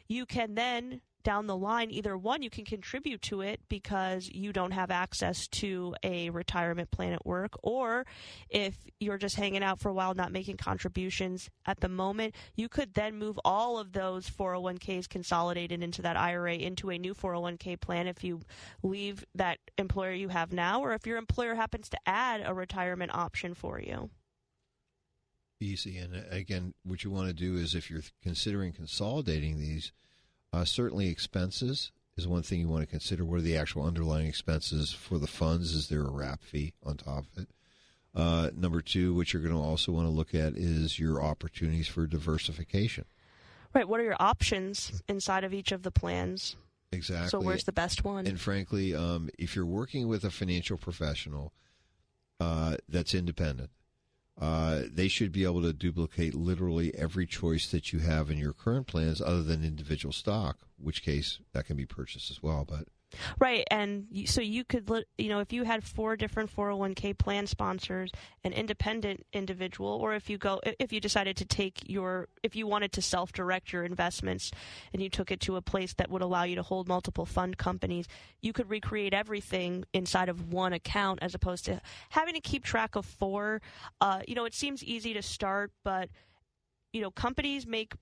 You can then, down the line, either one, you can contribute to it because you don't have access to a retirement plan at work, or if you're just hanging out for a while, not making contributions at the moment, you could then move all of those 401ks consolidated into that IRA into a new 401k plan if you leave that employer you have now, or if your employer happens to add a retirement option for you. Easy. And again, what you want to do is if you're considering consolidating these, certainly expenses is one thing you want to consider. What are the actual underlying expenses for the funds? Is there a wrap fee on top of it? Number 2, what you're going to also want to look at is your opportunities for diversification. Right. What are your options inside of each of the plans? Exactly. So where's the best one? And frankly, if you're working with a financial professional that's independent, they should be able to duplicate literally every choice that you have in your current plans other than individual stock, which case that can be purchased as well. But right. And so you could, if you had 4 different 401k plan sponsors, an independent individual, or if you decided to if you wanted to self-direct your investments and you took it to a place that would allow you to hold multiple fund companies, you could recreate everything inside of one account as opposed to having to keep track of 4. It seems easy to start, but, companies make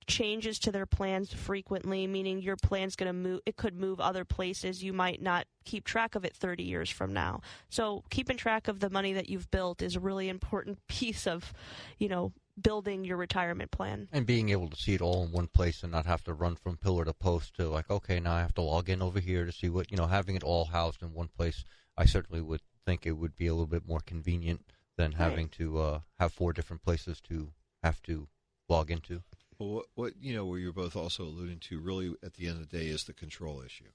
changes to their plans frequently, meaning your plan's going to move. It could move other places. You might not keep track of it 30 years from now. So keeping track of the money that you've built is a really important piece of, building your retirement plan. And being able to see it all in one place and not have to run from pillar to post to okay, now I have to log in over here to see what, having it all housed in one place. I certainly would think it would be a little bit more convenient than having to have 4 different places to have to log into. Well, what where you're both also alluding to really at the end of the day is the control issue.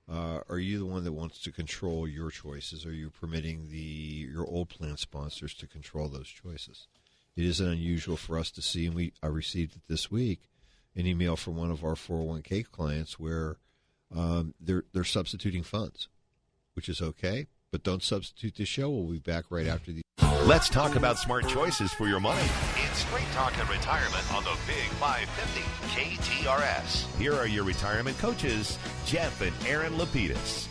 Are you the one that wants to control your choices? Are you permitting your old plan sponsors to control those choices? It isn't unusual for us to see, and I received it this week, an email from one of our 401k clients where they're substituting funds, which is okay, but don't substitute the show. We'll be back right after the... Let's talk about smart choices for your money. It's Straight Talk and Retirement on the Big 550 KTRS. Here are your retirement coaches, Jeff and Erin Lapidus.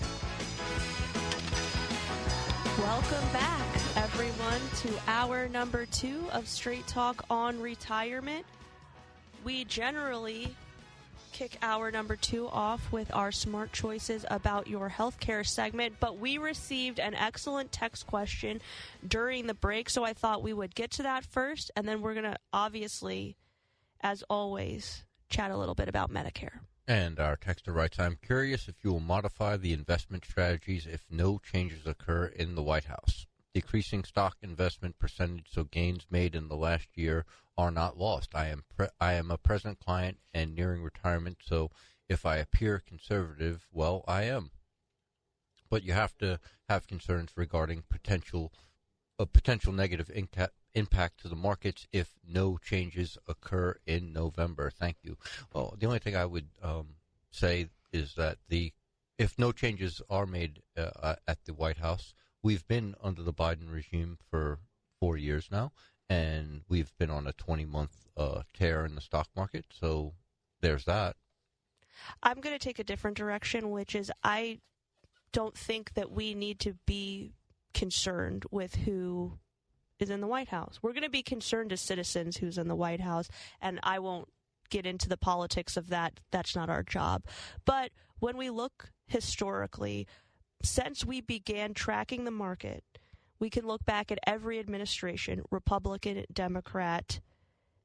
Welcome back, everyone, to hour number 2 of Straight Talk on Retirement. We generally kick hour number 2 off with our smart choices about your healthcare segment, but we received an excellent text question during the break, so I thought we would get to that first, and then we're going to obviously, as always, chat a little bit about Medicare. And our texter writes, I'm curious if you will modify the investment strategies if no changes occur in the White House. Decreasing stock investment percentage so gains made in the last year are not lost. I am a present client and nearing retirement, so if I appear conservative, well, I am. But you have to have concerns regarding potential negative impact to the markets if no changes occur in November. Thank you. Well, the only thing I would say is that if no changes are made at the White House, we've been under the Biden regime for 4 years now, and we've been on a 20-month tear in the stock market, so there's that. I'm going to take a different direction, which is I don't think that we need to be concerned with who is in the White House. We're going to be concerned as citizens who's in the White House, and I won't get into the politics of that. That's not our job. But when we look historically, since we began tracking the market, we can look back at every administration, Republican, Democrat.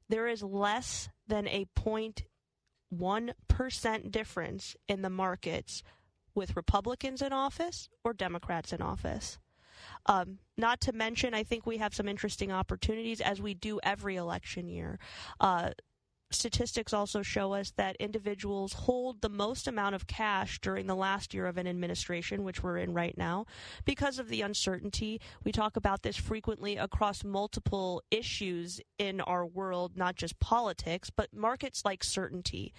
There is less than a 0.1% difference in the markets with Republicans in office or Democrats in office. Not to mention, I think we have some interesting opportunities as we do every election year. Statistics also show us that individuals hold the most amount of cash during the last year of an administration, which we're in right now, because of the uncertainty. We talk about this frequently across multiple issues in our world, not just politics, but markets like certainty.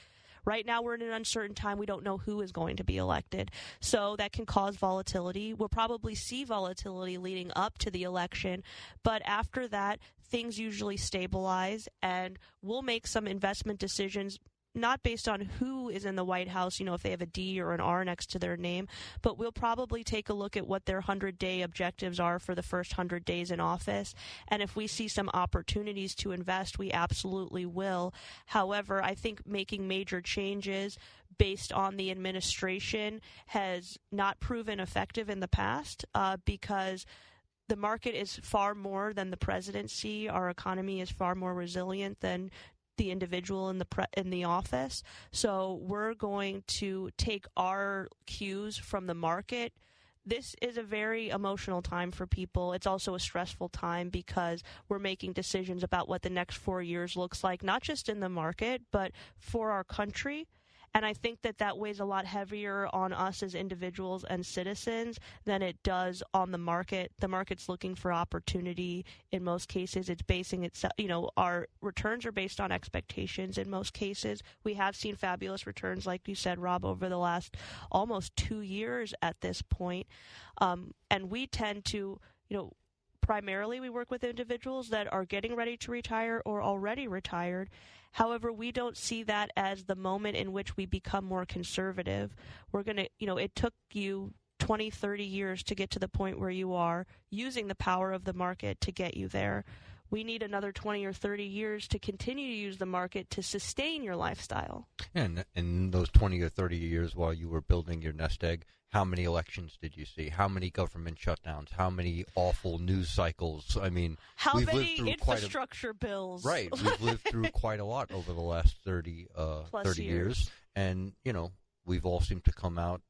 Right now, we're in an uncertain time. We don't know who is going to be elected. So that can cause volatility. We'll probably see volatility leading up to the election. But after that, things usually stabilize, and we'll make some investment decisions not based on who is in the White House, if they have a D or an R next to their name, but we'll probably take a look at what their 100-day objectives are for the first 100 days in office. And if we see some opportunities to invest, we absolutely will. However, I think making major changes based on the administration has not proven effective in the past because the market is far more than the presidency. Our economy is far more resilient than the individual in the office. So we're going to take our cues from the market. This is a very emotional time for people. It's also a stressful time because we're making decisions about what the next 4 years looks like, not just in the market, but for our country. And I think that weighs a lot heavier on us as individuals and citizens than it does on the market. The market's looking for opportunity. In most cases, it's basing itself, our returns are based on expectations in most cases. We have seen fabulous returns, like you said, Rob, over the last almost 2 years at this point. And we tend to, primarily we work with individuals that are getting ready to retire or already retired. However, we don't see that as the moment in which we become more conservative. We're going to, it took you 20, 30 years to get to the point where you are, using the power of the market to get you there. We need another 20 or 30 years to continue to use the market to sustain your lifestyle. And in those 20 or 30 years while you were building your nest egg, how many elections did you see? How many government shutdowns? How many awful news cycles? I mean, how many infrastructure bills? Right. We've lived through quite a lot over the last 30 years. And, we've all seemed to come out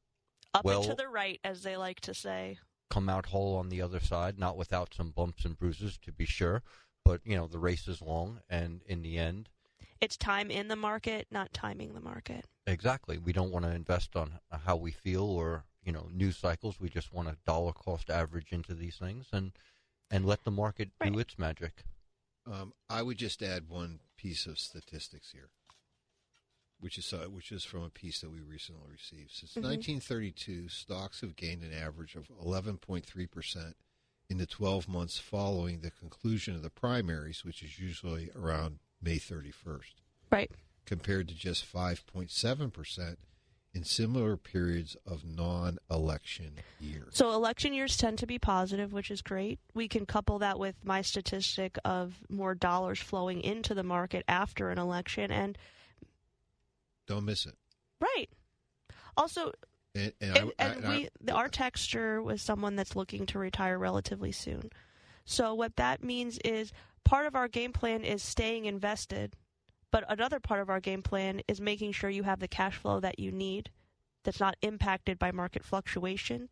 up and to the right, as they like to say. Come out whole on the other side, not without some bumps and bruises, to be sure. But, the race is long, and in the end, it's time in the market, not timing the market. Exactly. We don't want to invest on how we feel or, news cycles. We just want a dollar cost average into these things and let the market do its magic. I would just add one piece of statistics here, which is from a piece that we recently received. Since 1932, stocks have gained an average of 11.3% in the 12 months following the conclusion of the primaries, which is usually around May 31st. Right. Compared to just 5.7% in similar periods of non-election years. So election years tend to be positive, which is great. We can couple that with my statistic of more dollars flowing into the market after an election, and don't miss it. Right. Also, our texter was someone that's looking to retire relatively soon. So what that means is part of our game plan is staying invested. But another part of our game plan is making sure you have the cash flow that you need that's not impacted by market fluctuation.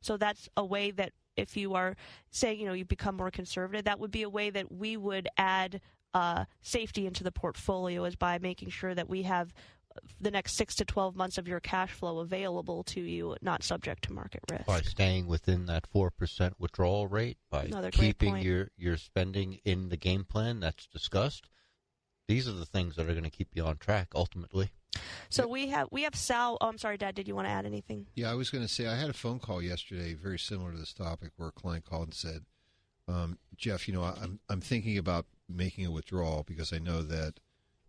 So that's a way that if you are saying, you become more conservative, that would be a way that we would add safety into the portfolio, is by making sure that we have the next 6 to 12 months of your cash flow available to you, not subject to market risk. By staying within that 4% withdrawal rate, by keeping your spending in the game plan that's discussed. These are the things that are going to keep you on track ultimately. So we have Sal. Oh, I'm sorry, Dad. Did you want to add anything? Yeah, I was going to say I had a phone call yesterday, very similar to this topic, where a client called and said, "Jeff, I'm thinking about making a withdrawal because I know that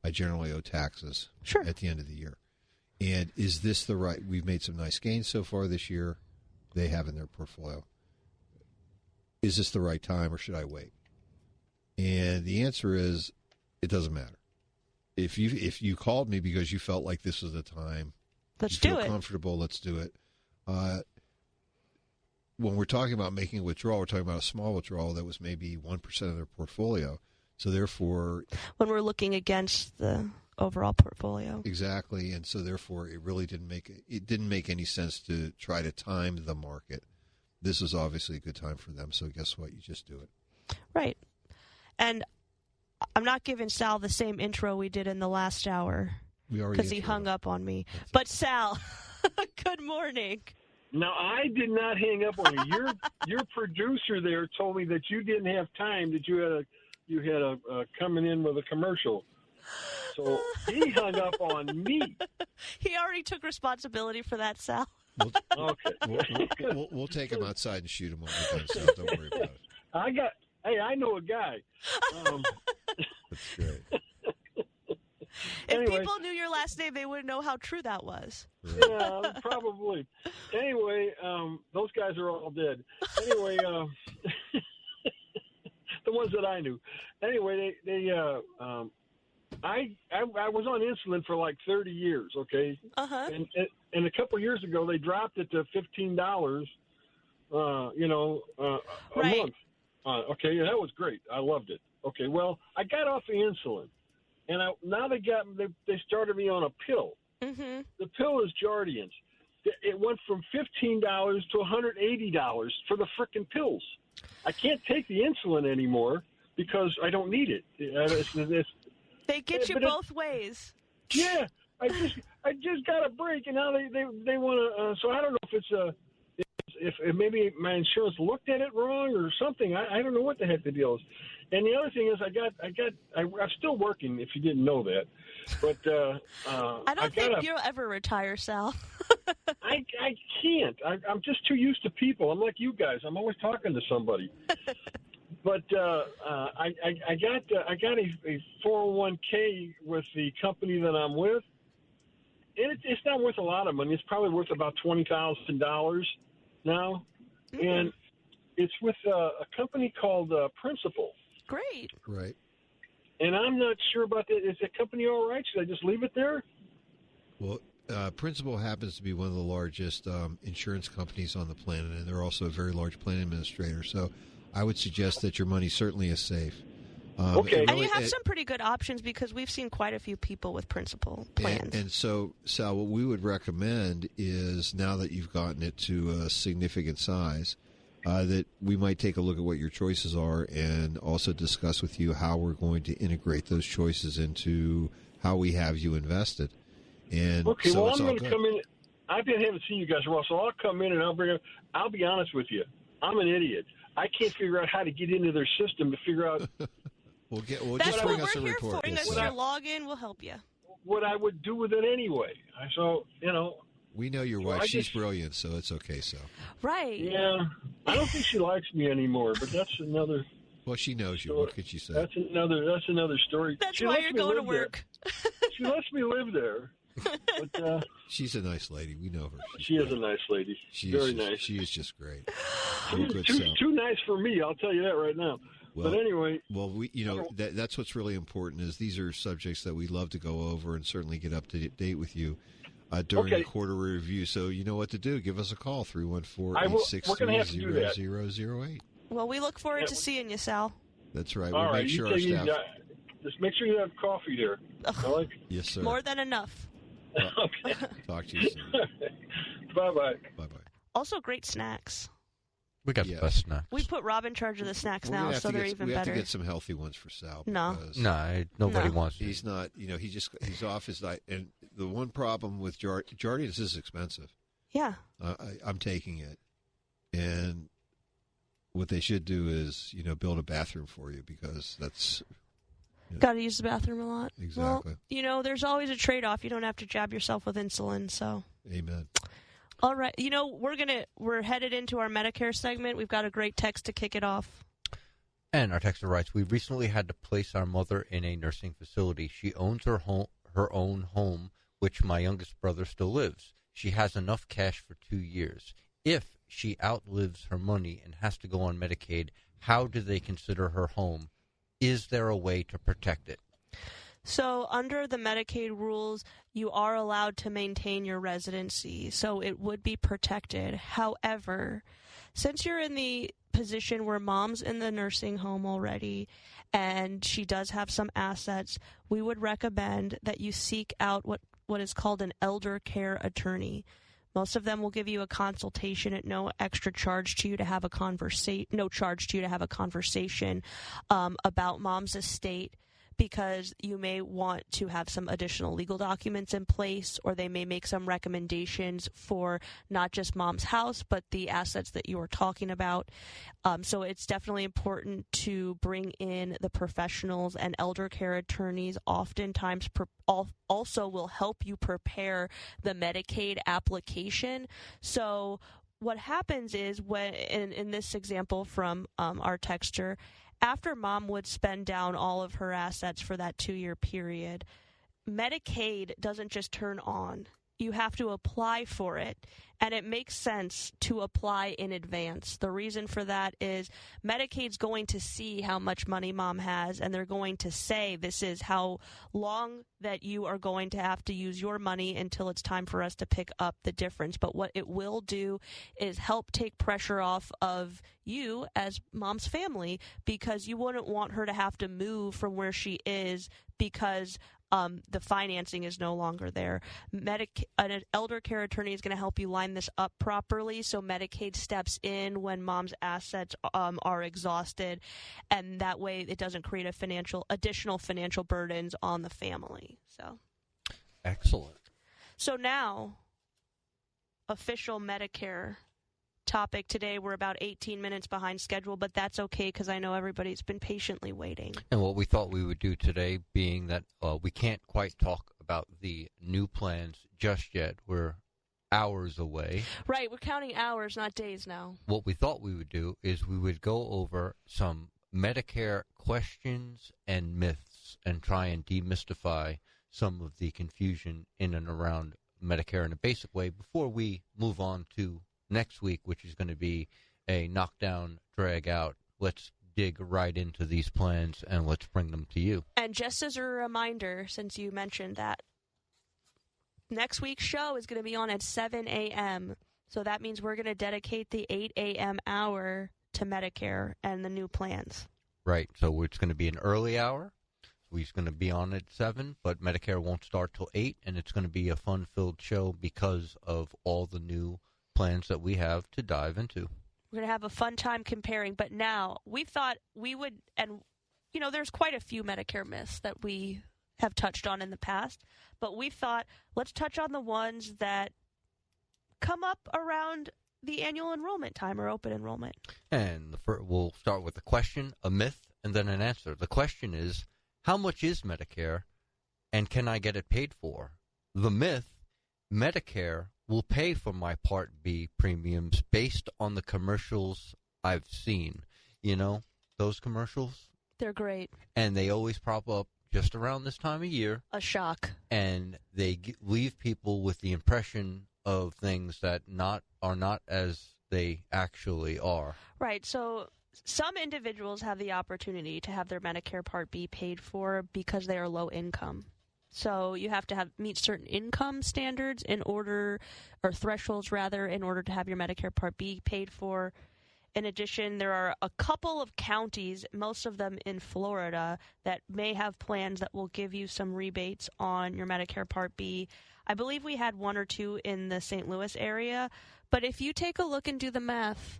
I generally owe taxes at the end of the year. And is this the right? We've made some nice gains so far this year. They have in their portfolio. Is this the right time, or should I wait?" And the answer is, it doesn't matter. If you called me because you felt like this was the time, let's do it. Comfortable, let's do it. When we're talking about making a withdrawal, we're talking about a small withdrawal that was maybe 1% of their portfolio. So therefore, when we're looking against the overall portfolio, exactly, and so therefore, it really didn't make any sense to try to time the market. This is obviously a good time for them. So guess what? You just do it. Right, and I'm not giving Sal the same intro we did in the last hour because he hung up on me. But Sal, good morning. No, I did not hang up on you. Your producer there told me that you didn't have time, that you had a coming in with a commercial. So he hung up on me. He already took responsibility for that, Sal. We'll take him outside and shoot him when we're done, so don't worry about it. I know a guy. That's great. If people knew your last name, they wouldn't know how true that was. Yeah, probably. Anyway, those guys are all dead. Anyway, the ones that I knew. Anyway, I was on insulin for like 30 years. Okay. Uh-huh. And a couple of years ago, they dropped it to $15. A month. Okay, that was great. I loved it. Okay, well, I got off the insulin, and now they started me on a pill. Mm-hmm. The pill is Jardiance. It went from $15 to $180 for the frickin' pills. I can't take the insulin anymore because I don't need it. They get you both ways. Yeah, I just got a break, and now they want to. So I don't know if it's if maybe my insurance looked at it wrong or something. I don't know what the heck the deal is. And the other thing is, I'm still working. If you didn't know that, but I don't think you'll ever retire, Sal. I can't. I'm just too used to people. I'm like you guys. I'm always talking to somebody. But I got a 401k with the company that I'm with, and it's not worth a lot of money. It's probably worth about $20,000 now, and it's with a company called Principal. Great. Right. And I'm not sure about that. Is the company all right? Should I just leave it there? Well, Principal happens to be one of the largest insurance companies on the planet, and they're also a very large plan administrator. So I would suggest that your money certainly is safe. Okay. And you have some pretty good options because we've seen quite a few people with Principal plans. And so, Sal, what we would recommend is, now that you've gotten it to a significant size, that we might take a look at what your choices are and also discuss with you how we're going to integrate those choices into how we have you invested. And okay, so well, I'm going to come in. I haven't seen you guys for a while, so I'll come in and I'll be honest with you. I'm an idiot. I can't figure out how to get into their system to figure out. That's just what bring we're us a here report. for. Bring us your login. We'll help you. What I would do with it anyway. So, We know your wife. She's brilliant, so it's okay, Sal. Right. Yeah. I don't think she likes me anymore, but that's another. Well, she knows you. What could she say? That's another story. That's she why lets you're me going to live there. work. She lets me live there. But, she's a nice lady. We know her. She is a nice lady. Very nice. She is just great. Too nice for me. I'll tell you that right now. Well, but anyway, that's what's really important is these are subjects that we love to go over and certainly get up to date with you during the quarter review. So you know what to do. Give us a call 314-863-0008. Well, we look forward to seeing you, Sal. That's right. All We'll right. make sure our staff. Just make sure you have coffee there. Yes, sir. More than enough. Okay. Talk to you soon. Bye-bye. Bye-bye. Also, great snacks. We got the best snacks. We put Rob in charge of the snacks now, so they're even we better. have to get some healthy ones for Sal. No. Nobody wants to. He's not, he's off his diet. And the one problem with Jardiance is this is expensive. Yeah. I'm taking it. And what they should do is, build a bathroom for you because that's... Got to use the bathroom a lot. Exactly. Well, there's always a trade-off. You don't have to jab yourself with insulin, so... Amen. All right. We're headed into our Medicare segment. We've got a great text to kick it off. And our texter writes, we recently had to place our mother in a nursing facility. She owns her own home, which my youngest brother still lives. She has enough cash for 2 years. If she outlives her money and has to go on Medicaid, how do they consider her home? Is there a way to protect it? So under the Medicaid rules, you are allowed to maintain your residency, so it would be protected. However, since you're in the position where mom's in the nursing home already and she does have some assets, we would recommend that you seek out what is called an elder care attorney. Most of them will give you a consultation at no extra charge to you to have a conversation about mom's estate, because you may want to have some additional legal documents in place, or they may make some recommendations for not just mom's house, but the assets that you are talking about. So it's definitely important to bring in the professionals, and elder care attorneys oftentimes also will help you prepare the Medicaid application. So what happens is, when in this example from our texter, after mom would spend down all of her assets for that 2-year period, Medicaid doesn't just turn on. You have to apply for it, and it makes sense to apply in advance. The reason for that is Medicaid's going to see how much money mom has, and they're going to say this is how long that you are going to have to use your money until it's time for us to pick up the difference. But what it will do is help take pressure off of you as mom's family, because you wouldn't want her to have to move from where she is because the financing is no longer there. An elder care attorney is going to help you line this up properly, so Medicaid steps in when mom's assets are exhausted, and that way it doesn't create additional financial burdens on the family. So, excellent. So now, official Medicare topic today. We're about 18 minutes behind schedule, but that's okay because I know everybody's been patiently waiting. And what we thought we would do today, being that we can't quite talk about the new plans just yet. We're hours away. Right, we're counting hours, not days now. What we thought we would do is we would go over some Medicare questions and myths and try and demystify some of the confusion in and around Medicare in a basic way before we move on to next week, which is going to be a knockdown, drag out. Let's dig right into these plans and let's bring them to you. And just as a reminder, since you mentioned that, next week's show is going to be on at 7 a.m. So that means we're going to dedicate the 8 a.m. hour to Medicare and the new plans. Right. So it's going to be an early hour. We're going to be on at 7, but Medicare won't start till 8, and it's going to be a fun-filled show because of all the new plans that we have to dive into. We're going to have a fun time comparing, but now we thought we would, and there's quite a few Medicare myths that we have touched on in the past, but we thought let's touch on the ones that come up around the annual enrollment time or open enrollment. And we'll start with a question, a myth, and then an answer. The question is, how much is Medicare, and can I get it paid for? The myth, Medicare will pay for my Part B premiums based on the commercials I've seen. You know, those commercials? They're great. And they always prop up just around this time of year. A shock. And they leave people with the impression of things that are not as they actually are. Right. So some individuals have the opportunity to have their Medicare Part B paid for because they are low income. So you have to meet certain income standards thresholds in order to have your Medicare Part B paid for. In addition, there are a couple of counties, most of them in Florida, that may have plans that will give you some rebates on your Medicare Part B. I believe we had one or two in the St. Louis area. But if you take a look and do the math,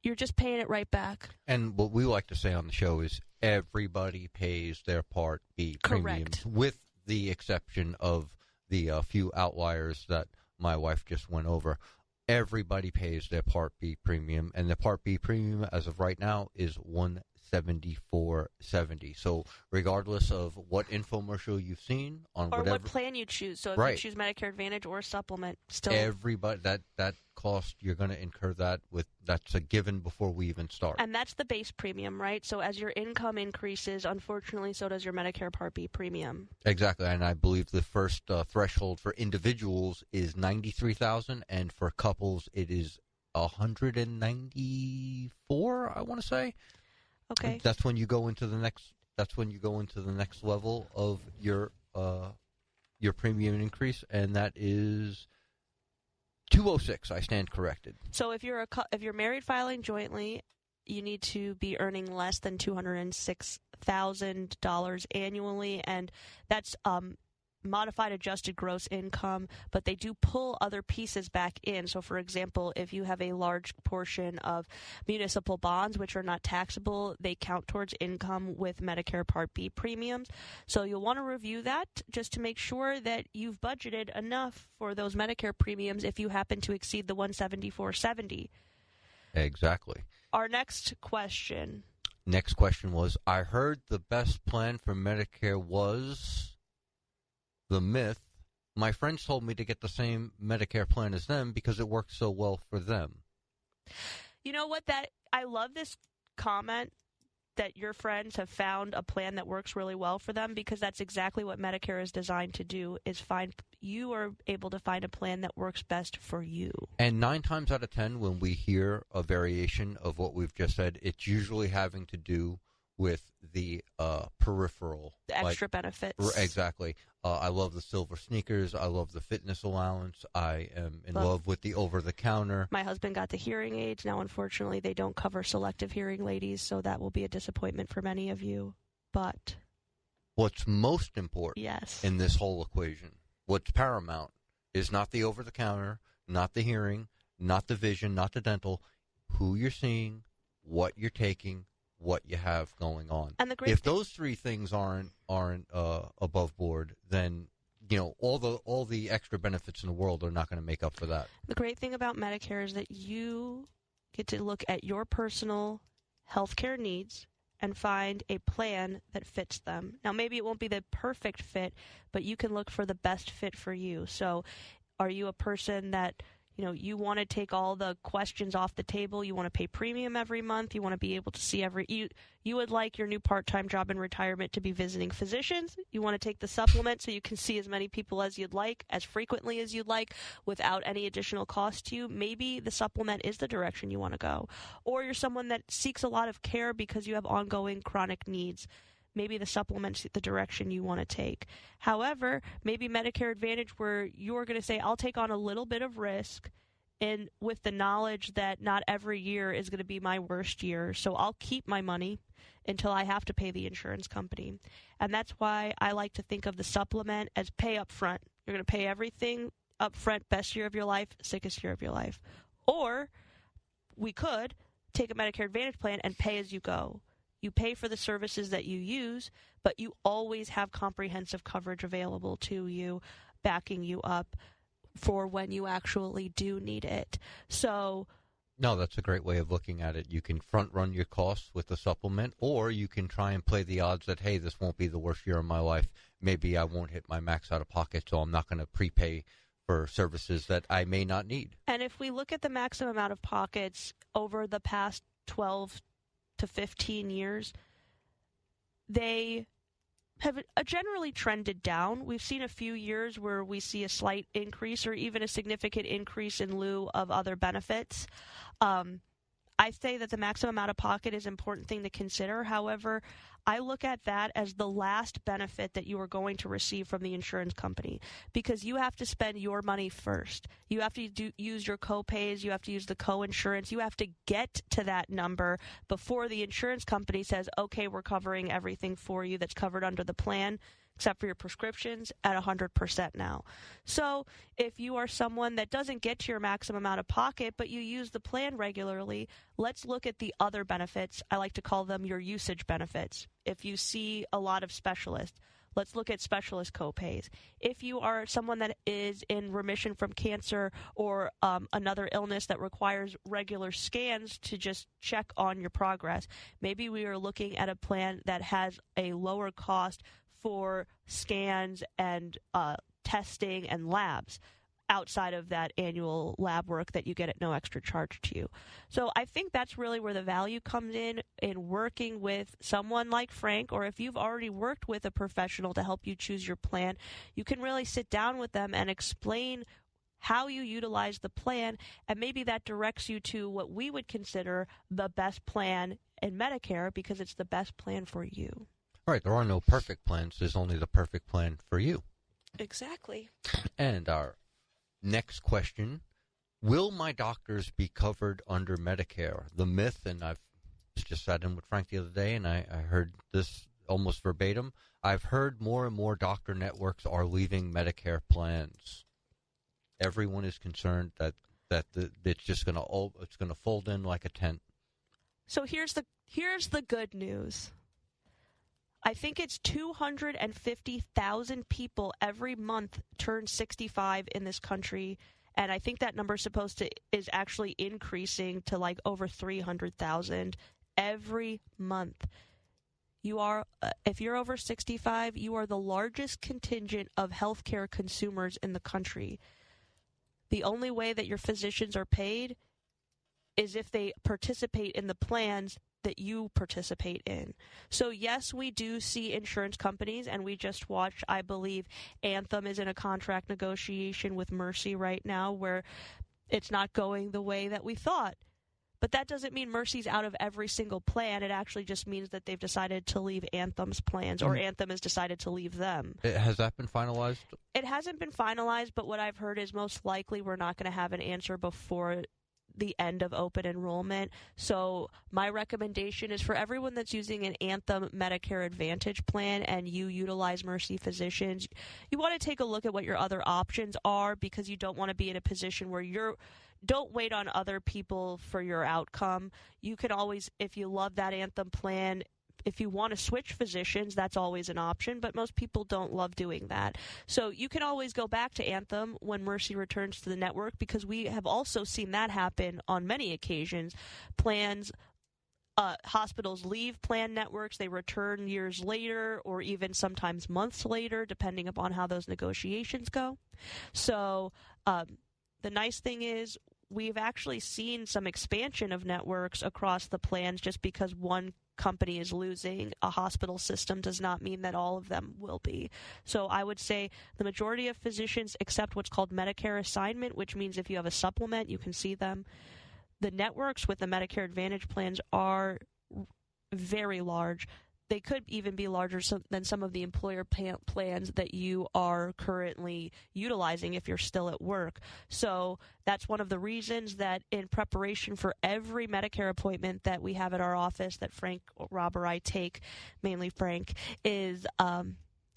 you're just paying it right back. And what we like to say on the show is everybody pays their Part B premiums, with the exception of the few outliers that my wife just went over. Everybody pays their Part B premium, and the Part B premium as of right now is $174.70. So regardless of what infomercial you've seen on or whatever, what plan you choose. So if you choose Medicare Advantage or supplement, still everybody that cost you're going to incur that's a given before we even start. And that's the base premium, right? So as your income increases, unfortunately, so does your Medicare Part B premium. Exactly, and I believe the first threshold for individuals is $93,000, and for couples it is $194. I want to say. Okay. That's when you go into the next. That's when you go into the next level of your premium increase, and that is $206. I stand corrected. So if you're married filing jointly, you need to be earning less than $206,000 annually, and that's modified adjusted gross income, but they do pull other pieces back in. So, for example, if you have a large portion of municipal bonds, which are not taxable, they count towards income with Medicare Part B premiums. So you'll want to review that just to make sure that you've budgeted enough for those Medicare premiums if you happen to exceed the $174.70. Exactly. Our next question. Next question was, I heard the best plan for Medicare was the myth. My friends told me to get the same Medicare plan as them because it works so well for them. You know what? I love this comment that your friends have found a plan that works really well for them, because that's exactly what Medicare is designed to do, is you are able to find a plan that works best for you. And 9 times out of 10, when we hear a variation of what we've just said, it's usually having to do with the peripheral. The extra benefits. Exactly. I love the silver sneakers. I love the fitness allowance. I am in love with the over-the-counter. My husband got the hearing aids. Now, unfortunately, they don't cover selective hearing, ladies, so that will be a disappointment for many of you. But what's most important in this whole equation, what's paramount, is not the over-the-counter, not the hearing, not the vision, not the dental, who you're seeing, what you're taking, what you have going on. And if those 3 things aren't above board, then all the extra benefits in the world are not going to make up for that. The great thing about Medicare is that you get to look at your personal healthcare needs and find a plan that fits them. Now, maybe it won't be the perfect fit, but you can look for the best fit for you. So, are you a person that you want to take all the questions off the table? You want to pay premium every month. You want to be able to see you would like your new part-time job in retirement to be visiting physicians. You want to take the supplement so you can see as many people as you'd like, as frequently as you'd like, without any additional cost to you. Maybe the supplement is the direction you want to go. Or you're someone that seeks a lot of care because you have ongoing chronic needs. Maybe the supplement's the direction you want to take. However, maybe Medicare Advantage, where you're going to say, I'll take on a little bit of risk, and with the knowledge that not every year is going to be my worst year, so I'll keep my money until I have to pay the insurance company. And that's why I like to think of the supplement as pay up front. You're going to pay everything up front, best year of your life, sickest year of your life. Or we could take a Medicare Advantage plan and pay as you go. You pay for the services that you use, but you always have comprehensive coverage available to you, backing you up for when you actually do need it. So, no, that's a great way of looking at it. You can front run your costs with the supplement, or you can try and play the odds that, hey, this won't be the worst year of my life. Maybe I won't hit my max out of pocket, so I'm not going to prepay for services that I may not need. And if we look at the maximum out of pockets over the past 12 to 15 years, they have generally trended down. We've seen a few years where we see a slight increase or even a significant increase in lieu of other benefits. I say that the maximum out-of-pocket is an important thing to consider. However, I look at that as the last benefit that you are going to receive from the insurance company, because you have to spend your money first. You have to use your co-pays. You have to use the co-insurance. You have to get to that number before the insurance company says, okay, we're covering everything for you that's covered under the plan, except for your prescriptions, at 100% now. So if you are someone that doesn't get to your maximum out of pocket, but you use the plan regularly, let's look at the other benefits. I like to call them your usage benefits. If you see a lot of specialists, let's look at specialist copays. If you are someone that is in remission from cancer or another illness that requires regular scans to just check on your progress, maybe we are looking at a plan that has a lower cost for scans and testing and labs outside of that annual lab work that you get at no extra charge to you. So I think that's really where the value comes in working with someone like Frank, or if you've already worked with a professional to help you choose your plan, you can really sit down with them and explain how you utilize the plan, and maybe that directs you to what we would consider the best plan in Medicare, because it's the best plan for you. Right, there are no perfect plans. There's only the perfect plan for you. Exactly. And our next question, will my doctors be covered under Medicare? The myth, and I've just sat in with Frank the other day, and I heard this almost verbatim. I've heard more and more doctor networks are leaving Medicare plans. Everyone is concerned that it's just going to fold in like a tent. So here's the good news. I think it's 250,000 people every month turn 65 in this country, and I think that number is actually increasing to like over 300,000 every month. You are, if you're over 65, you are the largest contingent of healthcare consumers in the country. The only way that your physicians are paid is if they participate in the plans that you participate in. So yes, we do see insurance companies, and we just watched, I believe, Anthem is in a contract negotiation with Mercy right now where it's not going the way that we thought. But that doesn't mean Mercy's out of every single plan. It actually just means that they've decided to leave Anthem's plans, or Anthem has decided to leave them. Has that been finalized? It hasn't been finalized, but what I've heard is most likely we're not going to have an answer before the end of open enrollment. So my recommendation is for everyone that's using an Anthem Medicare Advantage plan and you utilize Mercy Physicians, you want to take a look at what your other options are, because you don't want to be in a position where don't wait on other people for your outcome. You can always, if you love that Anthem plan, if you want to switch physicians, that's always an option, but most people don't love doing that. So you can always go back to Anthem when Mercy returns to the network, because we have also seen that happen on many occasions. Hospitals leave plan networks, they return years later or even sometimes months later, depending upon how those negotiations go. So the nice thing is we've actually seen some expansion of networks across the plans. Just because one company is losing a hospital system does not mean that all of them will be. So I would say the majority of physicians accept what's called Medicare assignment, which means if you have a supplement, you can see them. The networks with the Medicare Advantage plans are very large. They could even be larger than some of the employer plans that you are currently utilizing if you're still at work. So that's one of the reasons that in preparation for every Medicare appointment that we have at our office that Frank, Rob, or I take, mainly Frank, is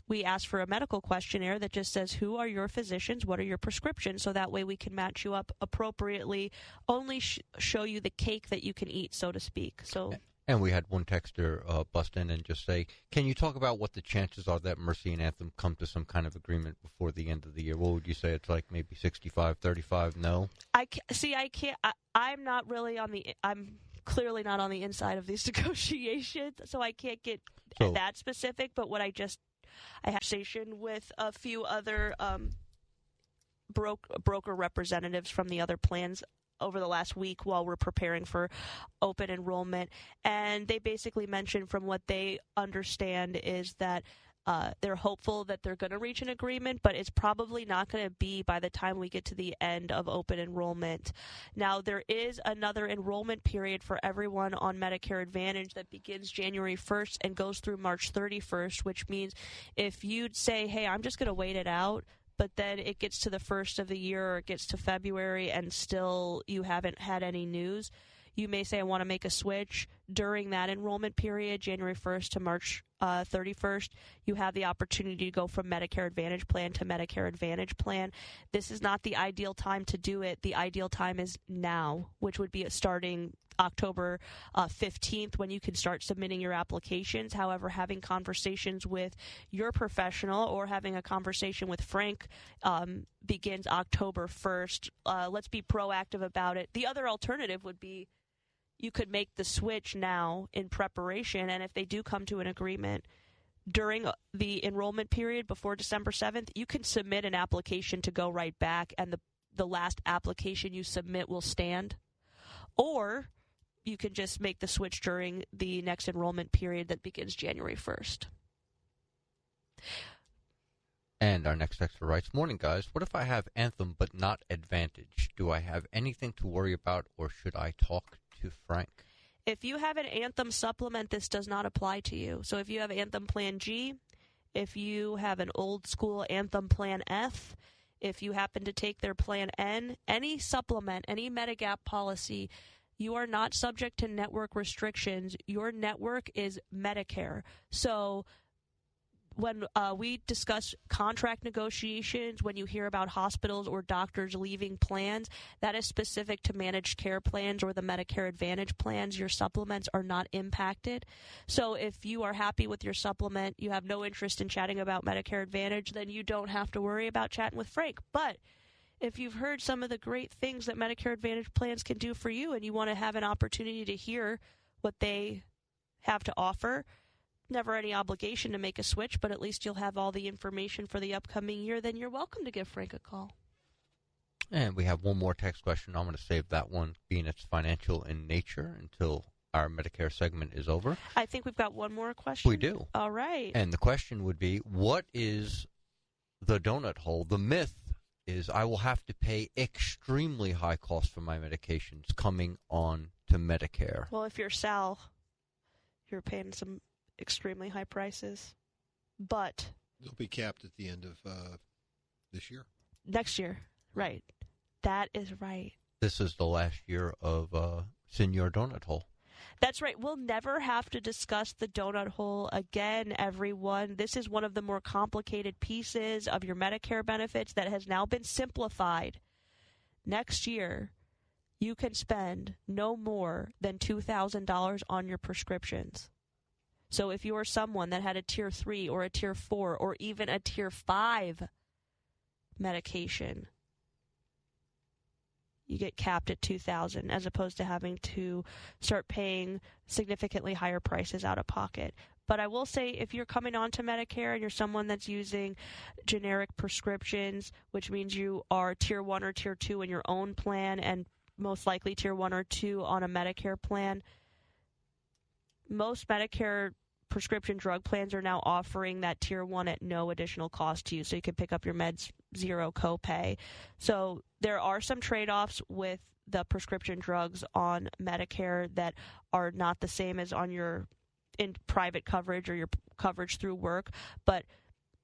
we ask for a medical questionnaire that just says, who are your physicians, what are your prescriptions, so that way we can match you up appropriately, only show you the cake that you can eat, so to speak. So. And we had one texter bust in and just say, can you talk about what the chances are that Mercy and Anthem come to some kind of agreement before the end of the year? What would you say? It's like maybe 65-35? No? I'm not really I'm clearly not on the inside of these negotiations, so I can't get that specific. But what I had a conversation with a few other broker representatives from the other plans over the last week while we're preparing for open enrollment. And they basically mentioned from what they understand is that they're hopeful that they're going to reach an agreement, but it's probably not going to be by the time we get to the end of open enrollment. Now, there is another enrollment period for everyone on Medicare Advantage that begins January 1st and goes through March 31st, which means if you'd say, hey, I'm just going to wait it out, but then it gets to the first of the year or it gets to February and still you haven't had any news, you may say, I want to make a switch. During that enrollment period, January 1st to March 31st, you have the opportunity to go from Medicare Advantage plan to Medicare Advantage plan. This is not the ideal time to do it. The ideal time is now, which would be starting October 15th when you can start submitting your applications. However, having conversations with your professional or having a conversation with Frank begins October 1st. Let's be proactive about it. The other alternative would be you could make the switch now in preparation, and if they do come to an agreement during the enrollment period before December 7th, you can submit an application to go right back, and the last application you submit will stand. Or you can just make the switch during the next enrollment period that begins January 1st. our next texter writes, morning, guys. What if I have Anthem but not Advantage? Do I have anything to worry about, or should I talk to Frank? If you have an Anthem supplement, this does not apply to you. So if you have Anthem Plan G, if you have an old school Anthem Plan F, if you happen to take their Plan N, any supplement, any Medigap policy, you are not subject to network restrictions. Your network is Medicare. So when we discuss contract negotiations, when you hear about hospitals or doctors leaving plans, that is specific to managed care plans or the Medicare Advantage plans. Your supplements are not impacted. So if you are happy with your supplement, you have no interest in chatting about Medicare Advantage, then you don't have to worry about chatting with Frank. But if you've heard some of the great things that Medicare Advantage plans can do for you and you want to have an opportunity to hear what they have to offer, never any obligation to make a switch, but at least you'll have all the information for the upcoming year, then you're welcome to give Frank a call. And we have one more text question. I'm going to save that one, being it's financial in nature, until our Medicare segment is over. I think we've got one more question. We do. All right. And the question would be, what is the donut hole? The myth is I will have to pay extremely high costs for my medications coming on to Medicare. Well, if you're Sal, you're paying some extremely high prices, but they'll be capped at the end of this year. Next year, right. That is right. This is the last year of Senior Donut Hole. That's right. We'll never have to discuss the donut hole again, everyone. This is one of the more complicated pieces of your Medicare benefits that has now been simplified. Next year, you can spend no more than $2,000 on your prescriptions. So if you are someone that had a Tier 3 or a Tier 4 or even a Tier 5 medication, you get capped at $2,000 as opposed to having to start paying significantly higher prices out of pocket. But I will say if you're coming on to Medicare and you're someone that's using generic prescriptions, which means you are Tier 1 or Tier 2 in your own plan and most likely Tier 1 or 2 on a Medicare plan, most Medicare prescription drug plans are now offering that Tier 1 at no additional cost to you, so you can pick up your meds zero copay. So there are some trade-offs with the prescription drugs on Medicare that are not the same as on your in private coverage or your coverage through work, but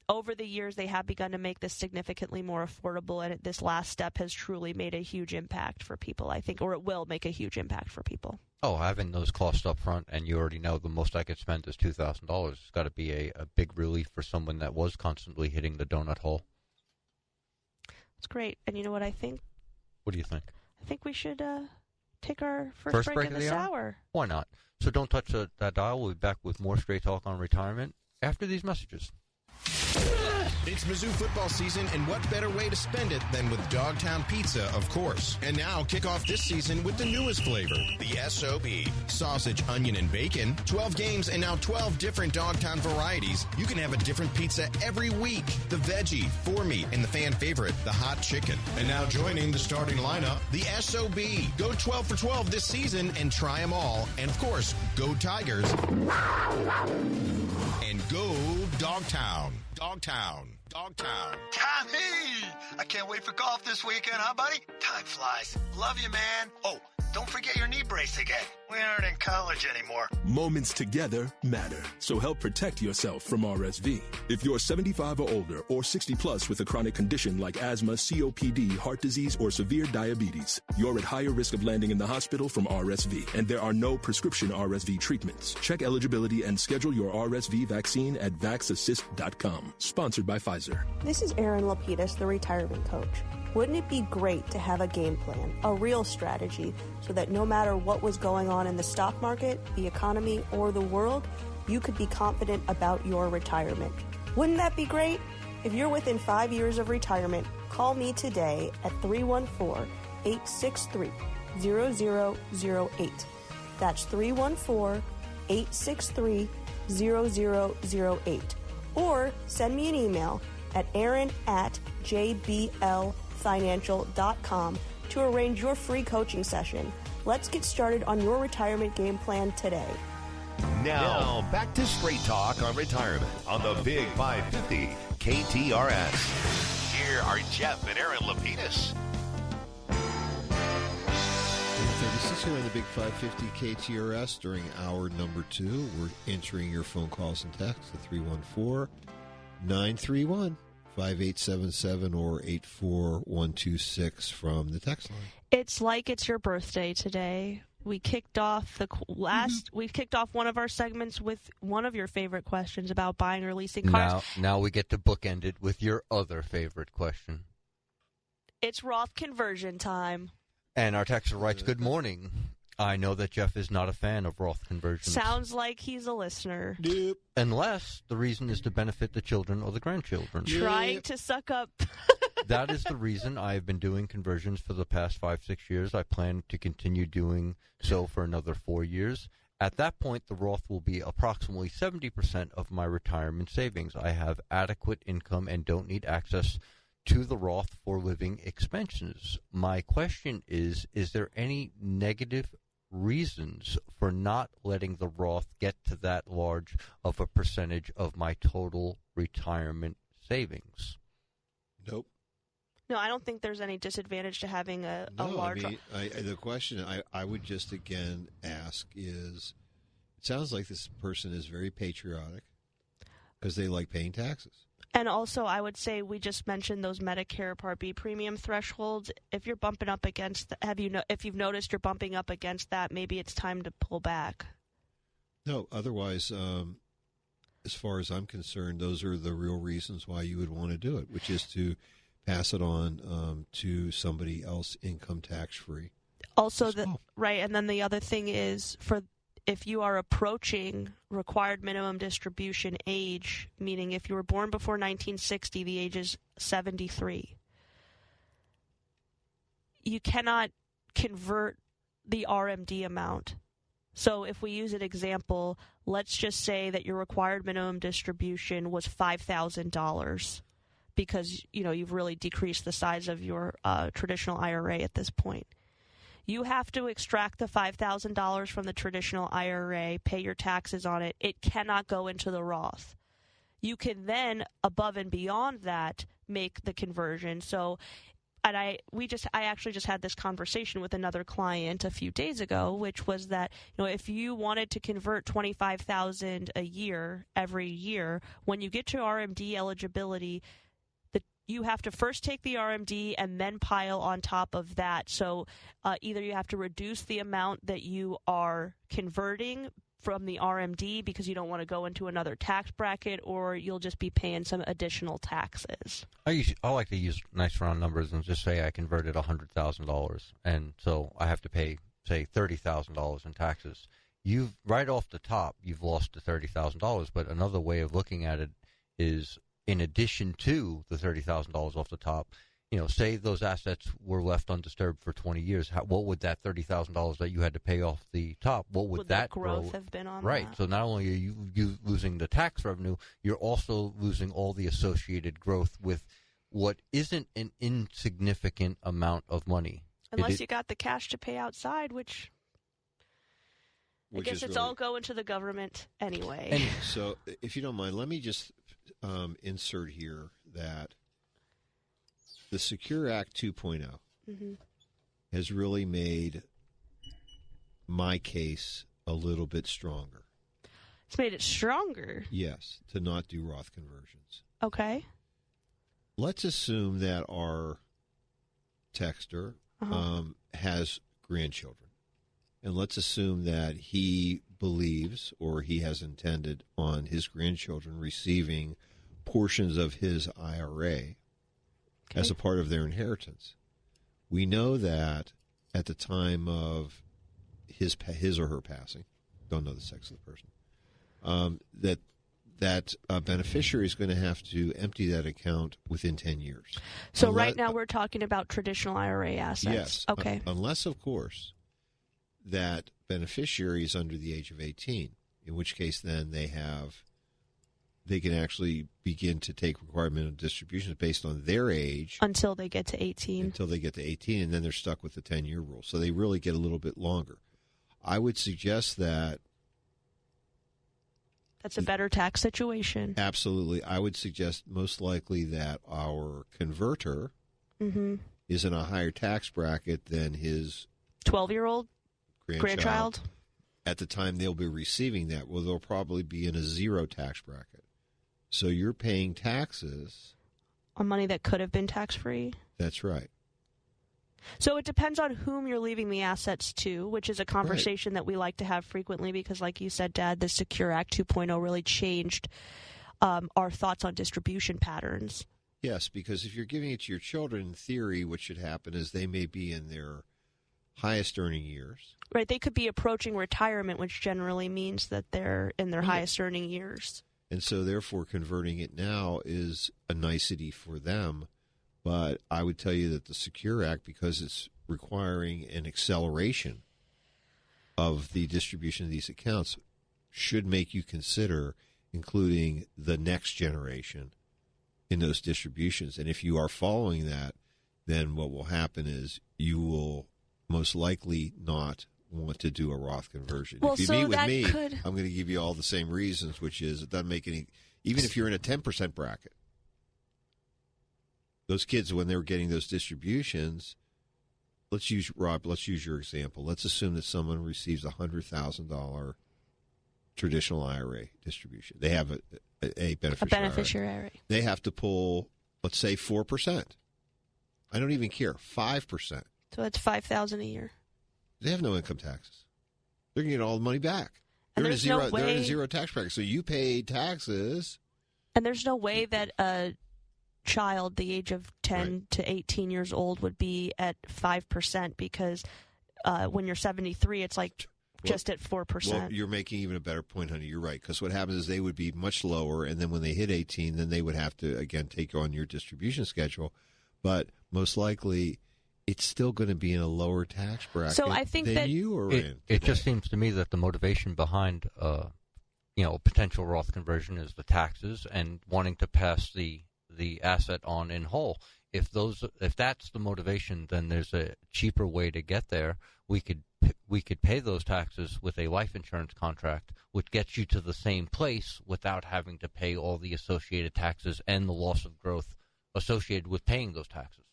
over the years, they have begun to make this significantly more affordable, and this last step has truly made a huge impact for people, I think, or it will make a huge impact for people. Oh, having those costs up front, and you already know the most I could spend is $2,000. It's got to be a big relief for someone that was constantly hitting the donut hole. It's great. And you know what I think? What do you think? I think we should take our first break of this hour. Why not? So don't touch that dial. We'll be back with more Straight Talk on Retirement after these messages. It's Mizzou football season, and what better way to spend it than with Dogtown Pizza, of course. And now, kick off this season with the newest flavor, the SOB. Sausage, onion, and bacon. 12 games and now 12 different Dogtown varieties. You can have a different pizza every week. The veggie, 4-meat, and the fan favorite, the hot chicken. And now joining the starting lineup, the SOB. Go 12 for 12 this season and try them all. And, of course, go Tigers. And go Dogtown. Dogtown. Dogtown. Tommy! I can't wait for golf this weekend, huh, buddy? Time flies. Love you, man. Oh, don't forget your knee brace again. We aren't in college anymore. Moments together matter, so help protect yourself from RSV. If you're 75 or older or 60 plus with a chronic condition like asthma, COPD, heart disease, or severe diabetes, you're at higher risk of landing in the hospital from RSV, and there are no prescription RSV treatments. Check eligibility and schedule your RSV vaccine at vaxassist.com. Sponsored by Pfizer. This is Erin Lapidus, the retirement coach. Wouldn't it be great to have a game plan, a real strategy, so that no matter what was going on in the stock market, the economy, or the world, you could be confident about your retirement? Wouldn't that be great? If you're within 5 years of retirement, call me today at 314-863-0008. That's 314-863-0008. Or send me an email at aaron@jblfinancial.com to arrange your free coaching session. Let's get started on your retirement game plan today. Now, back to Straight Talk on Retirement on the Big 550 KTRS. Here are Jeff and Erin Lapidus. 36 here on the Big 550 KTRS. During hour number 2, we're entering your phone calls and texts at 314-931-5877 or 84126 from the text line. It's like it's your birthday today. We kicked off we kicked off one of our segments with one of your favorite questions about buying or leasing cars. Now we get to bookend it with your other favorite question. It's Roth conversion time. And our texter writes, "Good morning. I know that Jeff is not a fan of Roth conversions. Sounds like he's a listener. Yep. Unless the reason is to benefit the children or the grandchildren. Trying to suck up." That is the reason I have been doing conversions for the past 5-6 years. I plan to continue doing so for another 4 years. At that point, the Roth will be approximately 70% of my retirement savings. I have adequate income and don't need access to the Roth for living expenses. My question is there any negative reasons for not letting the Roth get to that large of a percentage of my total retirement savings? Nope. No, I don't think there's any disadvantage to having a large... The question I would just again ask is, it sounds like this person is very patriotic because they like paying taxes. And also, I would say we just mentioned those Medicare Part B premium thresholds. If you're bumping up against, if you've noticed you're bumping up against that, maybe it's time to pull back. No, otherwise, as far as I'm concerned, those are the real reasons why you would want to do it, which is to pass it on to somebody else income tax free. Also, right, and then the other thing is if you are approaching required minimum distribution age, meaning if you were born before 1960, the age is 73. You cannot convert the RMD amount. So if we use an example, let's just say that your required minimum distribution was $5,000 because, you've really decreased the size of your traditional IRA at this point. You have to extract the $5,000 from the traditional IRA, pay your taxes on it. It cannot go into the Roth. You can then, above and beyond that, make the conversion. So, and I actually just had this conversation with another client a few days ago, which was that, if you wanted to convert $25,000 a year every year, when you get to RMD eligibility, you have to first take the RMD and then pile on top of that. So either you have to reduce the amount that you are converting from the RMD because you don't want to go into another tax bracket, or you'll just be paying some additional taxes. I like to use nice round numbers and just say I converted $100,000, and so I have to pay, say, $30,000 in taxes. Right off the top, you've lost the $30,000, but another way of looking at it is in addition to the $30,000 off the top, say those assets were left undisturbed for 20 years, what would that $30,000 that you had to pay off the top, what would that growth have been on right, that? So not only are you losing the tax revenue, you're also losing all the associated growth with what isn't an insignificant amount of money. Unless you got the cash to pay outside, which I guess it's all going to the government anyway. And so, if you don't mind, let me just insert here that the Secure Act 2.0 has really made my case a little bit stronger. It's made it stronger? Yes, to not do Roth conversions. Okay. Let's assume that our texter has grandchildren. And let's assume that he believes or he has intended on his grandchildren receiving portions of his IRA as a part of their inheritance. We know that at the time of his or her passing, don't know the sex of the person, that beneficiary is going to have to empty that account within 10 years. So right now we're talking about traditional IRA assets. Yes. Okay. Unless, of course, that beneficiary is under the age of 18, in which case then they can actually begin to take requirement of distributions based on their age. Until they get to 18. Until they get to 18, and then they're stuck with the 10-year rule. So they really get a little bit longer. I would suggest that that's a better tax situation. Absolutely. I would suggest most likely that our converter is in a higher tax bracket than his 12-year-old grandchild. At the time they'll be receiving that, well, they'll probably be in a zero tax bracket. So you're paying taxes on money that could have been tax-free? That's right. So it depends on whom you're leaving the assets to, which is a conversation that we like to have frequently because, like you said, Dad, the Secure Act 2.0 really changed our thoughts on distribution patterns. Yes, because if you're giving it to your children, in theory, what should happen is they may be in their highest earning years. Right, they could be approaching retirement, which generally means that they're in their highest earning years. And so, therefore, converting it now is a nicety for them. But I would tell you that the Secure Act, because it's requiring an acceleration of the distribution of these accounts, should make you consider including the next generation in those distributions. And if you are following that, then what will happen is you will most likely not want to do a Roth conversion. Well, if you so meet with me, could... I'm going to give you all the same reasons, which is it doesn't make any, even if you're in a 10% bracket, those kids, when they were getting those distributions, let's use your example. Let's assume that someone receives a $100,000 traditional IRA distribution. They have a beneficiary IRA. They have to pull, let's say, 4%. I don't even care, 5%. So that's $5,000 a year. They have no income taxes. They're going to get all the money back. And they're in a zero tax bracket. So you pay taxes. And there's no way that a child the age of 10 to 18 years old would be at 5% because when you're 73, it's like just at 4%. Well, you're making even a better point, honey. You're right. Because what happens is they would be much lower, and then when they hit 18, then they would have to, again, take on your distribution schedule. But most likely, it's still going to be in a lower tax bracket so I think than that you are in. It just seems to me that the motivation behind potential Roth conversion is the taxes and wanting to pass the asset on in whole. If that's the motivation, then there's a cheaper way to get there. We could pay those taxes with a life insurance contract, which gets you to the same place without having to pay all the associated taxes and the loss of growth associated with paying those taxes.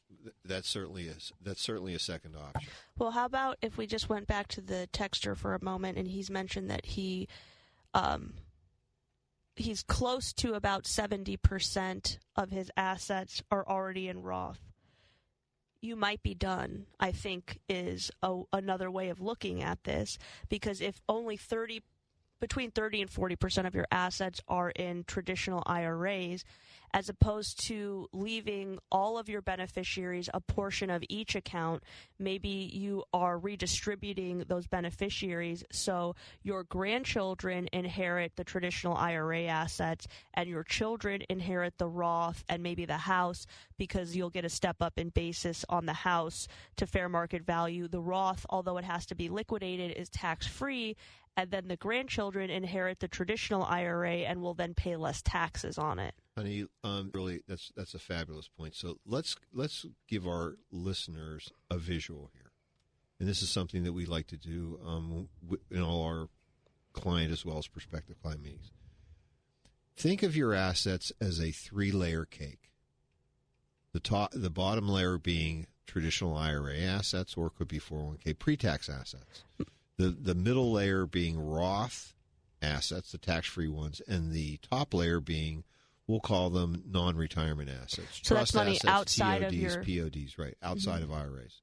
That certainly is. That's certainly a second option. Well, how about if we just went back to the texter for a moment, and he's mentioned that he's close to about 70% of his assets are already in Roth. You might be done, I think, is another way of looking at this, because if only 30% between 30 and 40% of your assets are in traditional IRAs, as opposed to leaving all of your beneficiaries a portion of each account. Maybe you are redistributing those beneficiaries so your grandchildren inherit the traditional IRA assets and your children inherit the Roth and maybe the house, because you'll get a step up in basis on the house to fair market value. The Roth, although it has to be liquidated, is tax-free, and then the grandchildren inherit the traditional IRA and will then pay less taxes on it. Honey, really, that's a fabulous point. So let's give our listeners a visual here, and this is something that we like to do in all our client as well as prospective client meetings. Think of your assets as a 3-layer cake. The bottom layer being traditional IRA assets, or it could be 401k pre-tax assets. The middle layer being Roth assets, the tax-free ones, and the top layer being, we'll call them non-retirement assets. So Trust that's money assets, outside TODs, of your PODs, right, outside of IRAs.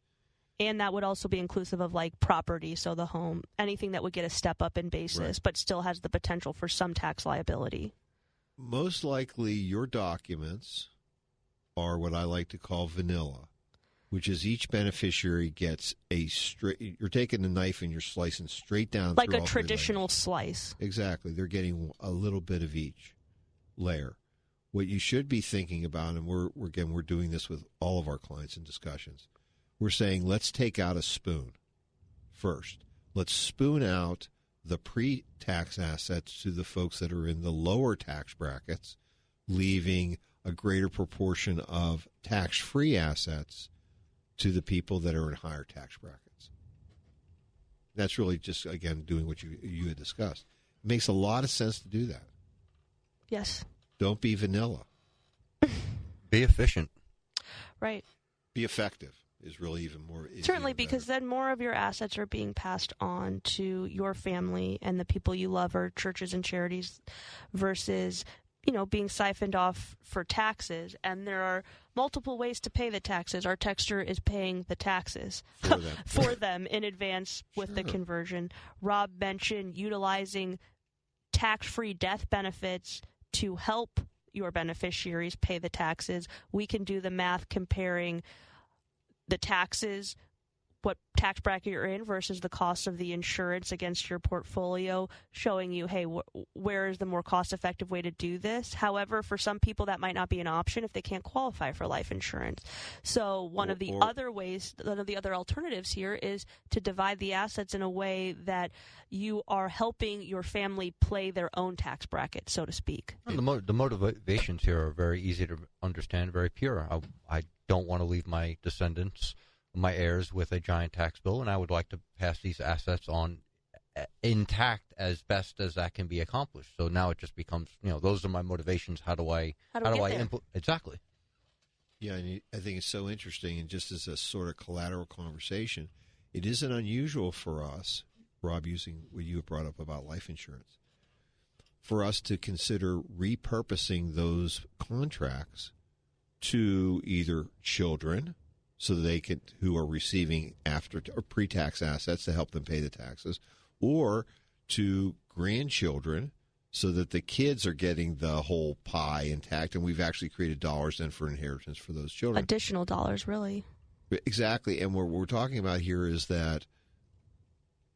And that would also be inclusive of like property, so the home, anything that would get a step up in basis, Right. but still has the potential for some tax liability. Most likely your documents are what I like to call vanilla, which is each beneficiary gets a straight, you're taking a knife and you're slicing straight down Like through a all 3 traditional layers. slice. Exactly. They're getting a little bit of each layer. What you should be thinking about, and we're doing this with all of our clients in discussions, we're saying let's take out a spoon first. Let's spoon out the pre-tax assets to the folks that are in the lower tax brackets, leaving a greater proportion of tax-free assets to the people that are in higher tax brackets. That's really just, again, doing what you had discussed. It makes a lot of sense to do that. Yes. Don't be vanilla. Be efficient. Right. Be effective is really even more. Certainly, because then more of your assets are being passed on to your family and the people you love, or churches and charities, versus, being siphoned off for taxes. And there are multiple ways to pay the taxes. Our texter is paying the taxes for them in advance with the conversion. Rob mentioned utilizing tax-free death benefits to help your beneficiaries pay the taxes. We can do the math comparing the taxes, what tax bracket you're in, versus the cost of the insurance against your portfolio, showing you, hey, where is the more cost-effective way to do this? However, for some people, that might not be an option if they can't qualify for life insurance. So one of the other alternatives here is to divide the assets in a way that you are helping your family play their own tax bracket, so to speak. The motivations here are very easy to understand, very pure. I don't want to leave my descendants, my heirs, with a giant tax bill, and I would like to pass these assets on intact as best as that can be accomplished. So now it just becomes, those are my motivations. How do I implement? Exactly. Yeah, and I think it's so interesting, and just as a sort of collateral conversation, it isn't unusual for us, Rob, using what you have brought up about life insurance, for us to consider repurposing those contracts to either children, so they can, who are receiving after or pre-tax assets to help them pay the taxes, or to grandchildren, so that the kids are getting the whole pie intact, and we've actually created dollars then for inheritance for those children. Additional dollars, really. Exactly, and what we're talking about here is that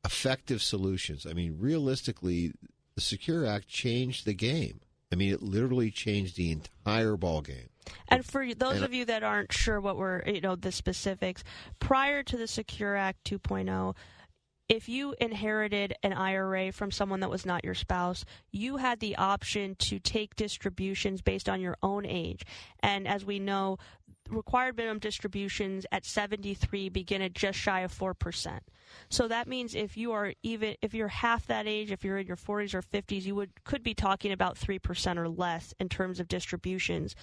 effective solutions. I mean, realistically, the Secure Act changed the game. I mean, it literally changed the entire ball game. And for those of you that aren't sure what the specifics, prior to the Secure Act 2.0, if you inherited an IRA from someone that was not your spouse, you had the option to take distributions based on your own age. And as we know, required minimum distributions at 73 begin at just shy of 4%. So that means if you're half that age, if you're in your 40s or 50s, you could be talking about 3% or less in terms of distributions.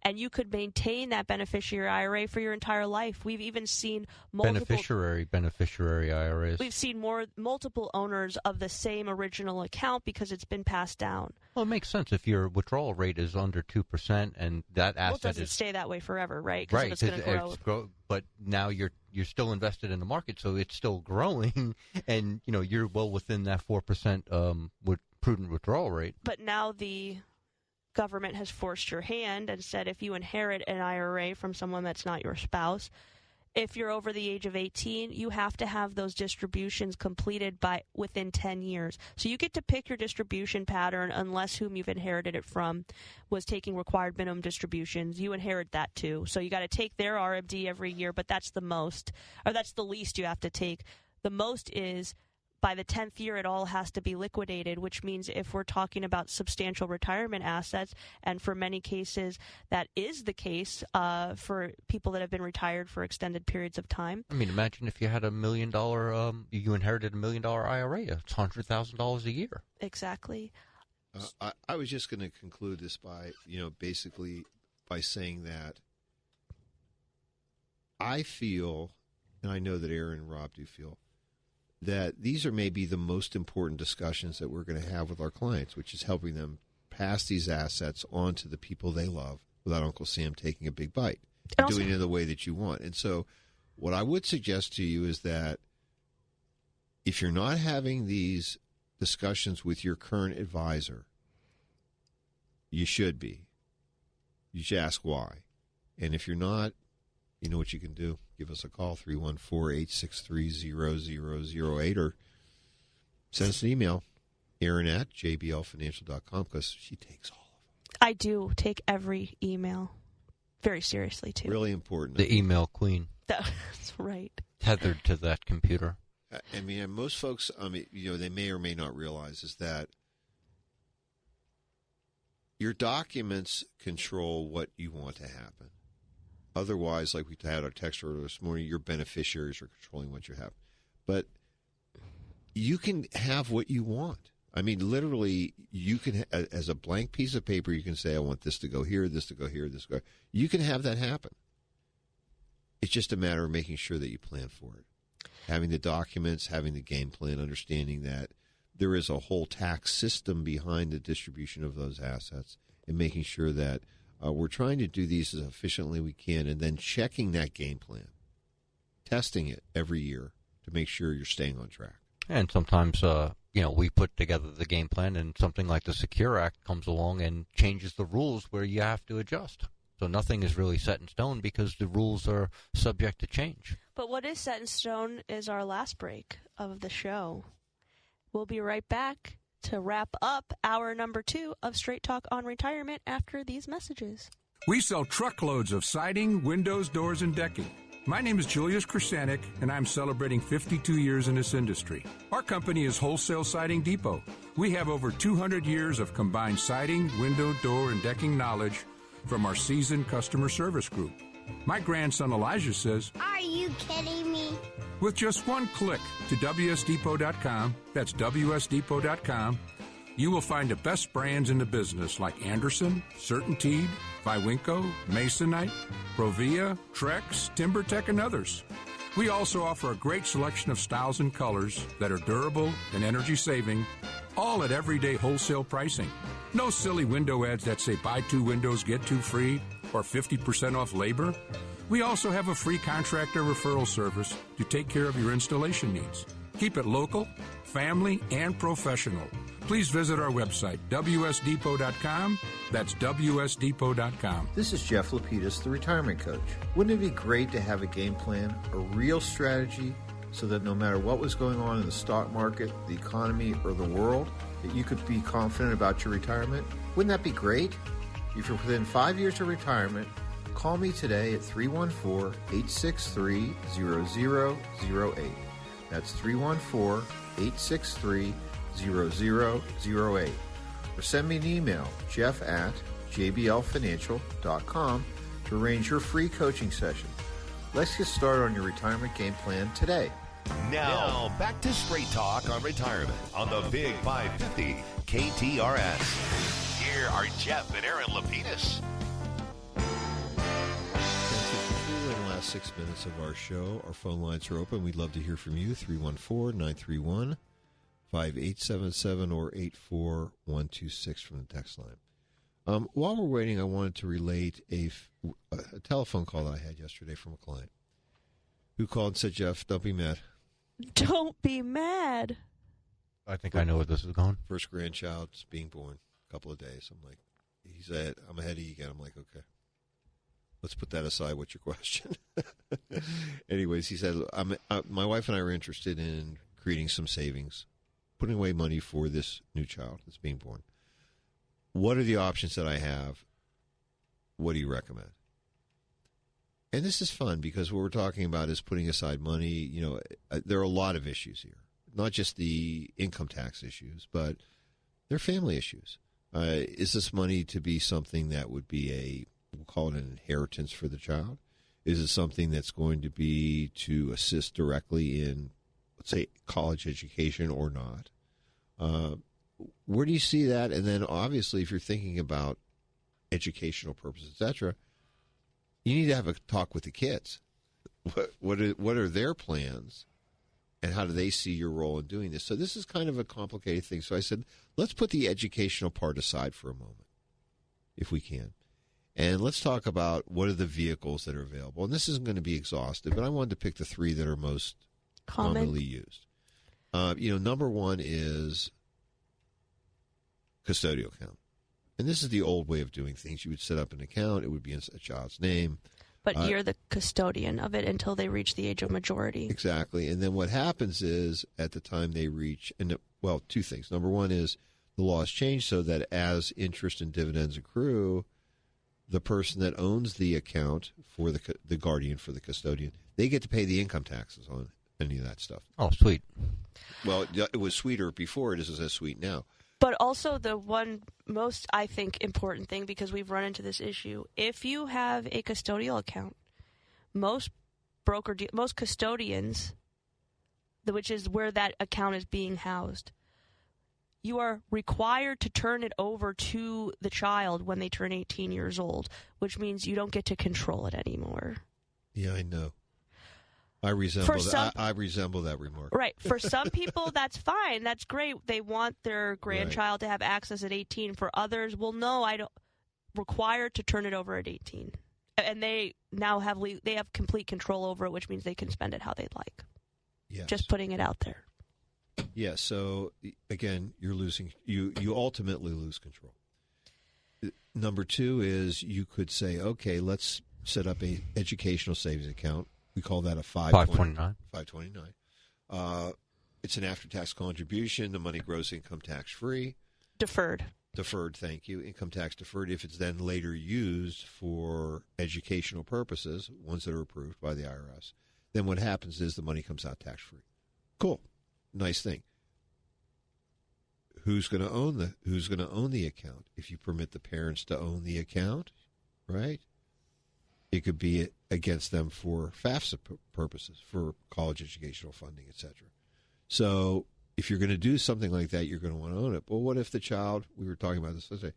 And you could maintain that beneficiary IRA for your entire life. We've even seen beneficiary IRAs. We've seen multiple owners of the same original account because it's been passed down. Well, it makes sense if your withdrawal rate is under 2% and that asset it doesn't stay that way forever, right? Right, it's going to grow. But now you're still invested in the market, so it's still growing, and you're well within that 4% prudent withdrawal rate. But now the government has forced your hand and said if you inherit an IRA from someone that's not your spouse, if you're over the age of 18, you have to have those distributions completed by within 10 years. So you get to pick your distribution pattern unless whom you've inherited it from was taking required minimum distributions. You inherit that too. So you got to take their RMD every year, but that's the most, or that's the least you have to take. The most is by the 10th year, it all has to be liquidated, which means if we're talking about substantial retirement assets, and for many cases that is the case for people that have been retired for extended periods of time. I mean, imagine if you had $1 million, you inherited $1 million IRA. It's $100,000 a year. Exactly. I was just going to conclude this by, basically by saying that I feel, and I know that Erin and Rob do feel, that these are maybe the most important discussions that we're going to have with our clients, which is helping them pass these assets on to the people they love without Uncle Sam taking a big bite and doing it in the way that you want. And so what I would suggest to you is that if you're not having these discussions with your current advisor, you should be. You should ask why. And if you're not, you know what you can do. Give us a call, 314-863-0008, or send us an email, Erin at jblfinancial.com, because she takes all of them. I do take every email very seriously, too. Really important. The email queen. That's right. Tethered to that computer. I mean, most folks, they may or may not realize is that your documents control what you want to happen. Otherwise, like we had our text earlier this morning, your beneficiaries are controlling what you have. But you can have what you want. I mean, literally, you can, as a blank piece of paper, you can say, I want this to go here, this to go here, this to go. You can have that happen. It's just a matter of making sure that you plan for it. Having the documents, having the game plan, understanding that there is a whole tax system behind the distribution of those assets, and making sure that we're trying to do these as efficiently as we can, and then checking that game plan, testing it every year to make sure you're staying on track. And sometimes, we put together the game plan, and something like the Secure Act comes along and changes the rules where you have to adjust. So nothing is really set in stone because the rules are subject to change. But what is set in stone is our last break of the show. We'll be right back to wrap up hour number 2 of Straight Talk on Retirement after these messages. We sell truckloads of siding, windows, doors, and decking. My name is Julius Krasanik, and I'm celebrating 52 years in this industry. Our company is Wholesale Siding Depot. We have over 200 years of combined siding, window, door, and decking knowledge from our seasoned customer service group. My grandson Elijah says, "Are you kidding me?" With just one click to WSDepot.com, that's WSDepot.com, you will find the best brands in the business like Anderson, CertainTeed, Viwinco, Masonite, Provia, Trex, TimberTech, and others. We also offer a great selection of styles and colors that are durable and energy-saving, all at everyday wholesale pricing. No silly window ads that say buy 2 windows, get 2 free, or 50% off labor. We also have a free contractor referral service to take care of your installation needs. Keep it local, family, and professional. Please visit our website, WSDepot.com. That's WSDepot.com. This is Jeff Lapidus, the retirement coach. Wouldn't it be great to have a game plan, a real strategy, so that no matter what was going on in the stock market, the economy, or the world, that you could be confident about your retirement? Wouldn't that be great? If you're within 5 years of retirement, call me today at 314-863-0008. That's 314-863-0008. Or send me an email, Jeff at jblfinancial.com, to arrange your free coaching session. Let's get started on your retirement game plan today. Now, back to Straight Talk on Retirement on the Big 550 KTRS. Here are Jeff and Erin Lapidus. In the last 6 minutes of our show, our phone lines are open. We'd love to hear from you, 314-931-5877 or 84126 from the text line. While we're waiting, I wanted to relate a telephone call that I had yesterday from a client who called and said, Jeff, don't be mad. Don't be mad. I think I know where this is going. First grandchild's being born, a couple of days. I'm like, he said, I'm ahead of you again. I'm like, okay. Let's put that aside. What's your question? Anyways, he said, my wife and I are interested in creating some savings, putting away money for this new child that's being born. What are the options that I have? What do you recommend? And this is fun because what we're talking about is putting aside money. You know, there are a lot of issues here, not just the income tax issues, but they're family issues. Is this money to be something that would be we'll call it an inheritance for the child? Is it something that's going to be to assist directly in, let's say, college education or not? Where do you see that? And then obviously, if you're thinking about educational purposes, etc., you need to have a talk with the kids. What are their plans, and how do they see your role in doing this? So this is kind of a complicated thing. So I said, let's put the educational part aside for a moment, if we can. And let's talk about what are the vehicles that are available. And this isn't going to be exhaustive, but I wanted to pick the three that are most commonly used. Number one is custodial account. And this is the old way of doing things. You would set up an account. It would be in a child's name. But you're the custodian of it until they reach the age of majority. Exactly. And then what happens is at the time they reach, two things. Number one is the laws change so that as interest and dividends accrue, the person that owns the account for the guardian, for the custodian, they get to pay the income taxes on any of that stuff. Oh, sweet. Well, it was sweeter before. It isn't as sweet now. But also the one most, I think, important thing, because we've run into this issue, if you have a custodial account, most custodians, which is where that account is being housed, you are required to turn it over to the child when they turn 18 years old, which means you don't get to control it anymore. Yeah, I know. I resemble that remark. Right. For some people, that's fine. That's great. They want their grandchild to have access at 18. For others, well, no, I don't. Required to turn it over at 18, and they now have complete control over it, which means they can spend it how they'd like. Yes. Just putting it out there. Yeah. So again, you're losing. You ultimately lose control. Number two is you could say, okay, let's set up a educational savings account. We call that a 529. 529. It's an after-tax contribution. The money grows income tax-free. Deferred, thank you. Income tax deferred if it's then later used for educational purposes, ones that are approved by the IRS. Then what happens is the money comes out tax-free. Cool. Nice thing. Who's going to own the account? If you permit the parents to own the account, right? It could be against them for FAFSA purposes, for college educational funding, etc. So if you're going to do something like that, you're going to want to own it. Well, what if the child, we were talking about this yesterday,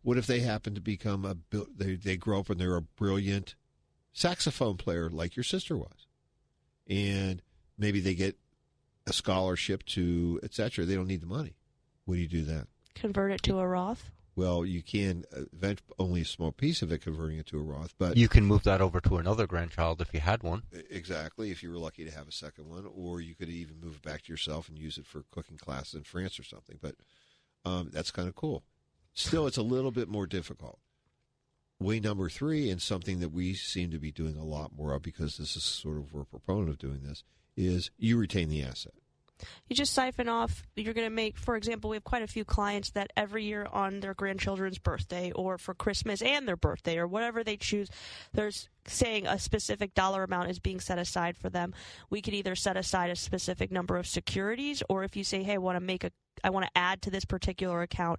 what if they happen to become they grow up and they're a brilliant saxophone player like your sister was, and maybe they get a scholarship to, etc. They don't need the money. What do you do then? Convert it to a Roth? Well, you can only a small piece of it converting it to a Roth, but you can move that over to another grandchild if you had one. Exactly, if you were lucky to have a second one, or you could even move it back to yourself and use it for cooking classes in France or something. But that's kind of cool. Still, it's a little bit more difficult. Way number three, and something that we seem to be doing a lot more of, because this is sort of, we're a proponent of doing this, is you retain the asset. You just siphon off. You're going to make, for example, we have quite a few clients that every year on their grandchildren's birthday or for Christmas and their birthday or whatever they choose, there's saying a specific dollar amount is being set aside for them. We could either set aside a specific number of securities, or if you say, hey, I want to add to this particular account,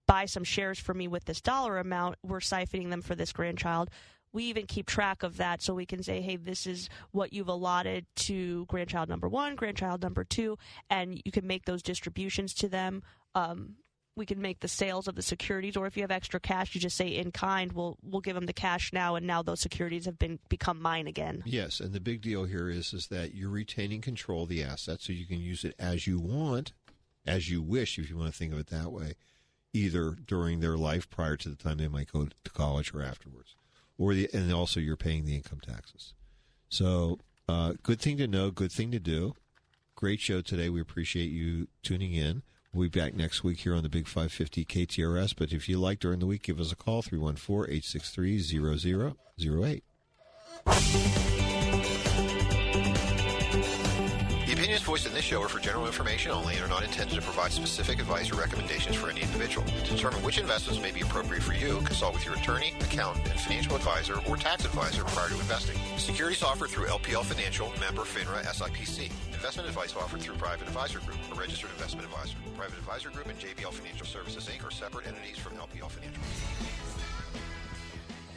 buy some shares for me with this dollar amount, we're siphoning them for this grandchild. We even keep track of that so we can say, hey, this is what you've allotted to grandchild number 1, grandchild number 2, and you can make those distributions to them. We can make the sales of the securities, or if you have extra cash, you just say in kind, we'll give them the cash now, and now those securities have become mine again. Yes, and the big deal here is that you're retaining control of the asset, so you can use it as you want, as you wish, if you want to think of it that way, either during their life prior to the time they might go to college or afterwards. And also you're paying the income taxes. So good thing to know, good thing to do. Great show today. We appreciate you tuning in. We'll be back next week here on the Big 550 KTRS. But if you like during the week, give us a call, 314-863-0008. The opinions voiced in this show are for general information only and are not intended to provide specific advice or recommendations for any individual. To determine which investments may be appropriate for you, consult with your attorney, accountant, and financial advisor or tax advisor prior to investing. Securities offered through LPL Financial, member FINRA SIPC. Investment advice offered through Private Advisor Group, a registered investment advisor. Private Advisor Group and JBL Financial Services, Inc. are separate entities from LPL Financial.